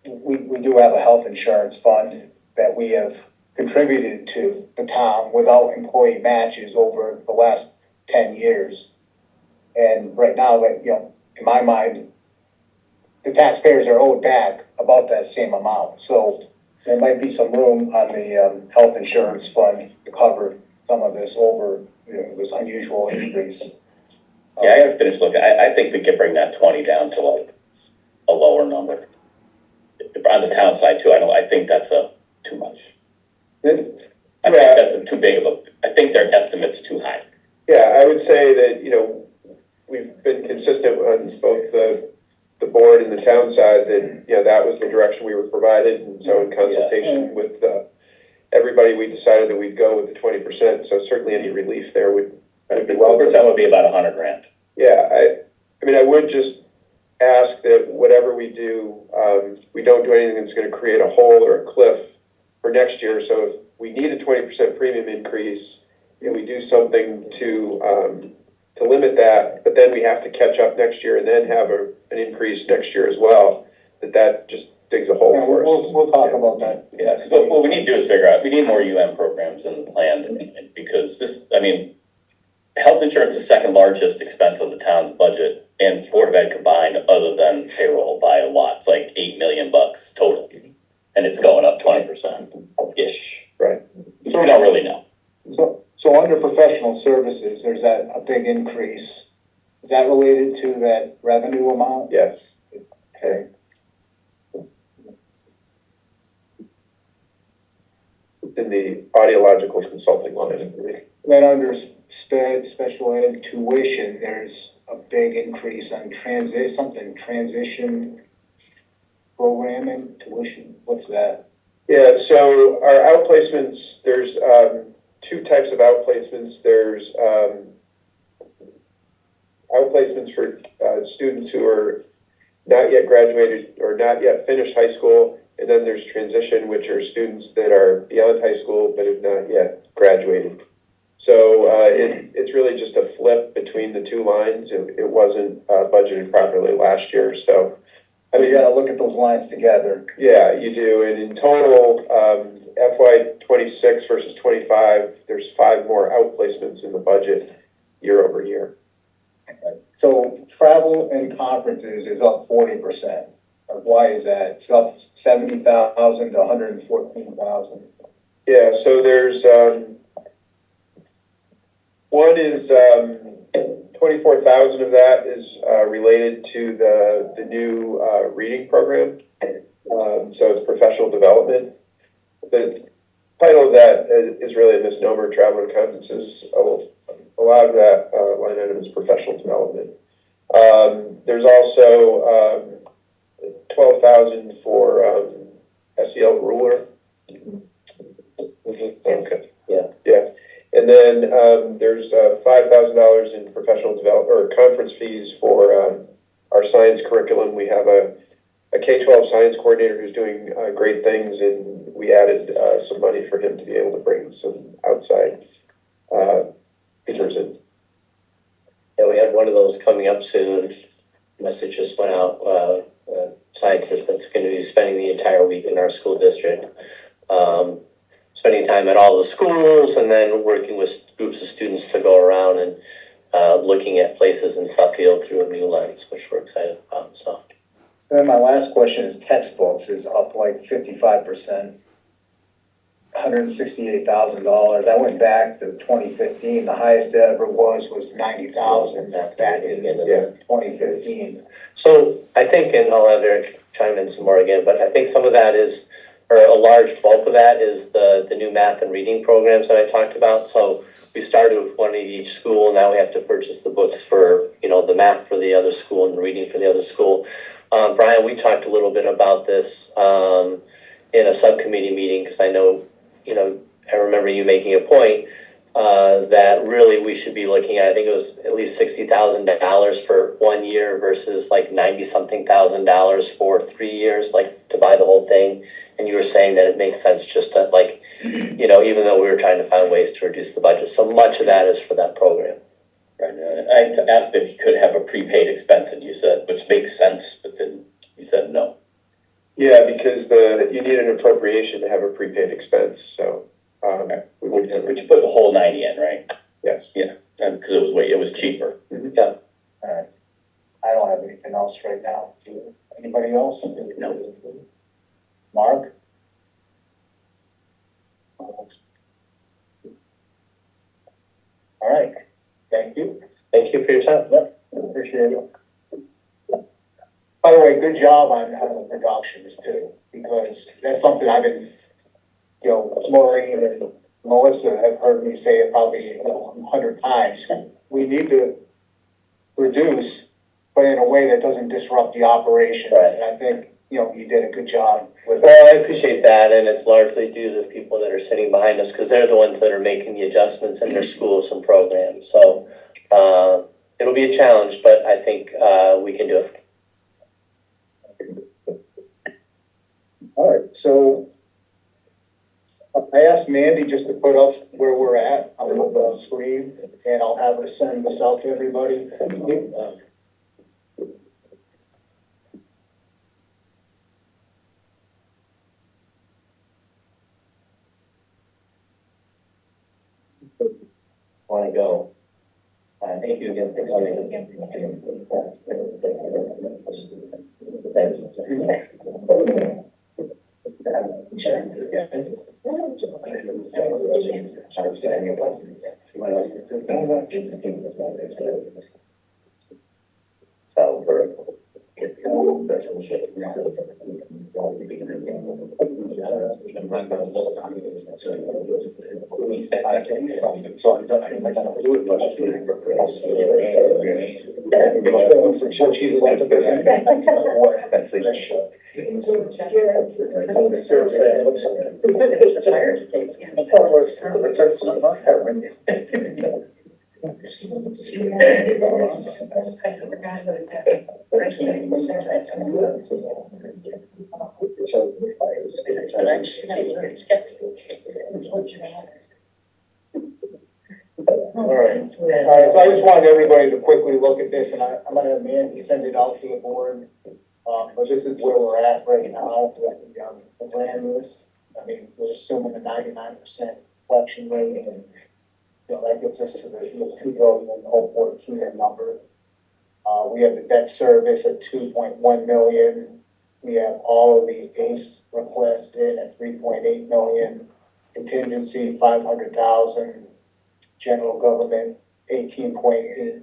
we do have a health insurance fund that we have contributed to the town without employee matches over the last 10 years. And right now, that, in my mind, the taxpayers are owed back about that same amount. So there might be some room on the health insurance fund to cover some of this over, this unusual increase. Yeah, I gotta finish looking. I think we could bring that 20 down to like a lower number. On the town side too, I think that's too much. I think that's too big of I think their estimate's too high. Yeah, I would say that, we've been consistent on both the board and the town side that, that was the direction we were provided. And so in consultation with everybody, we decided that we'd go with the 20%. So certainly any relief there would be welcome. That would be about 100 grand. Yeah, I would just ask that whatever we do, we don't do anything that's going to create a hole or a cliff for next year. So if we need a 20% premium increase, we do something to limit that, but then we have to catch up next year and then have an increase next year as well, that just digs a hole for us. We'll talk about that. Yeah, what we need to do is figure out, we need more plans in the plan, because health insurance is the second largest expense of the town's budget and Board of Ed combined, other than payroll, by a lot. It's like $8 million total, and it's going up 20%-ish. Right. So we don't really know. So under professional services, there's a big increase. Is that related to that revenue amount? Yes. Okay. In the audiological consulting line, I believe. Then under special ed tuition, there's a big increase on transition programming tuition. What's that? Yeah, so our outplacements, there's two types of outplacements. There's outplacements for students who are not yet graduated or not yet finished high school. And then there's transition, which are students that are beyond high school but have not yet graduated. So it's really just a flip between the two lines. It wasn't budgeted properly last year. So You got to look at those lines together. yeah, you do. And in total, FY 26 versus 25, there's 5 more outplacements in the budget year over year. So travel and conferences is up 40%. Why is that? It's up 70,000 to 114,000. Yeah, so there's one is 24,000 of that is related to the new reading program. So it's professional development. The title of that is really a misnomer. Travel and conferences. A lot of that line item is professional development. There's also 12,000 for SEL ruler. Okay. Yeah. And then there's $5,000 in professional development or conference fees for our science curriculum. We have a a K-12 science coordinator who's doing great things, and we added some money for him to be able to bring some outside teachers in. Yeah, we have one of those coming up soon. Message just went out, scientist that's gonna be spending the entire week in our school district. Spending time at all the schools and then working with groups of students to go around and looking at places in Suffield through a new lens, which we're excited about, so. Then my last question is textbooks is up like 55%. $168,000. I went back to 2015. The highest it ever was 90,000 back in 2015. So I think, and I'll have Eric chime in some more again, but I think some of that is, or a large bulk of that is the new math and reading programs that I talked about. So we started with one at each school. Now we have to purchase the books for, the math for the other school and the reading for the other school. Brian, we talked a little bit about this in a subcommittee meeting, because I know, I remember you making a point that really we should be looking at, I think it was at least $60,000 for 1 year versus like 90-something thousand dollars for 3 years, like to buy the whole thing. And you were saying that it makes sense just to even though we were trying to find ways to reduce the budget. So much of that is for that program. Right, I asked if you could have a prepaid expense, and you said, which makes sense, but then you said no. Yeah, because you need an appropriation to have a prepaid expense, so. We would have, But you put the whole 90 in, right? yes. Yeah, because it was cheaper. Yeah. Alright. I don't have anything else right now. Do you? Anybody else? No. Mark? Alright, thank you. Thank you for your time. Appreciate it. By the way, good job on the productions too, because that's something I've been, Maureen and Melissa have heard me say it probably 100 times. We need to reduce, but in a way that doesn't disrupt the operations. Right. And I think, you did a good job with it. Well, I appreciate that, and it's largely due to the people that are sitting behind us, because they're the ones that are making the adjustments in their schools and programs. So it'll be a challenge, but I think we can do it. All right, so I asked Mandy just to put up where we're at on the screen, and I'll have her send this out to everybody. Want to go? Thank you again for coming. So All right, so I just wanted everybody to quickly look at this, and I'm gonna have Mandy send it out to the board. But this is where we're at right now with the land list. I mean, we're assuming a 99% collection rate, and, that gets us to the 2,014 number. We have the debt service at 2.1 million. We have all of the ACE requests in at 3.8 million. Contingency, 500,000. General government, 18.8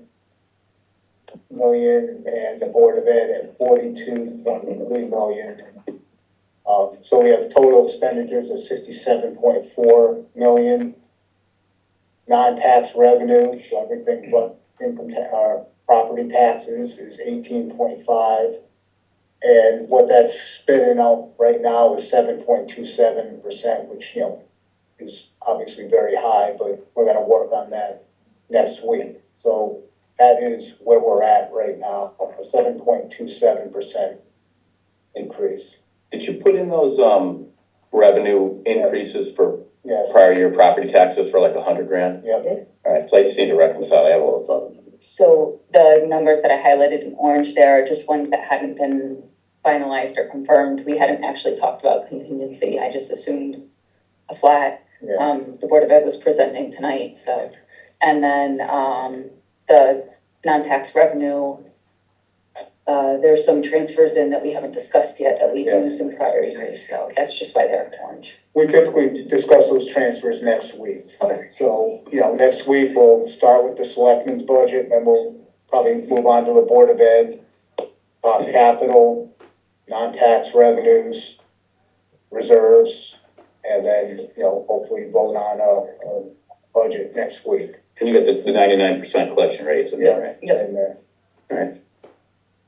million, and the Board of Ed at 42.3 million. So we have total expenditures of 67.4 million. Non-tax revenue, so everything but property taxes is 18.5. And what that's spitting out right now is 7.27%, which, is obviously very high, but we're gonna work on that next week. So that is where we're at right now, 7.27%. increase. Did you put in those, revenue increases for Yes, prior year property taxes for like 100 grand? yep, All right, so I just need to reconcile, I have all those other numbers. So the numbers that I highlighted in orange there are just ones that hadn't been finalized or confirmed. We hadn't actually talked about contingency. I just assumed a flat. yeah, The Board of Ed was presenting tonight, so. And then, the non-tax revenue, there's some transfers in that we haven't discussed yet that we've Yeah. used in prior years, so that's just why they're orange. we typically discuss those transfers next week. Okay. So, next week we'll start with the selectmen's budget, then we'll probably move on to the Board of Ed, talk capital, non-tax revenues, reserves, and then, hopefully vote on a budget next week. And you got the 99% collection rates, is that right? Yep. And, All right.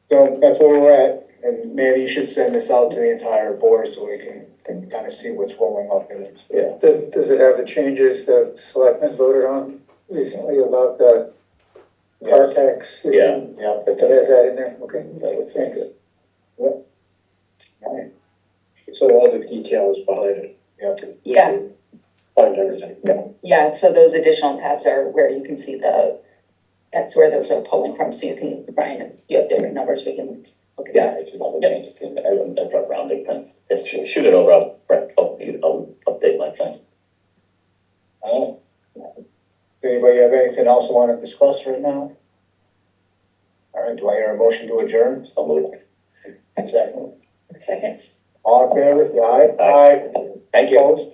so that's where we're at, and maybe you should send this out to the entire board so we can kind of see what's rolling up in it. Yeah. Does it have the changes the selectmen voted on recently about the car Yes, tax? issue? Yeah. yeah, It has that in there, okay. That looks like Thanks. good. So all the details behind it, Yeah, find everything. yeah, so those additional tabs are where you can see that's where those are pulling from, so you can, Brian, if you have different numbers, we can look at Yeah, that. it's just all the changes, I've got rounding things. Just shoot it over, I'll update my thing. Does anybody have anything else they want to discuss right now? All right, do I hear a motion to adjourn? I'll move. Second. Second. All in favor, say aye. Aye. Thank you. Opposed?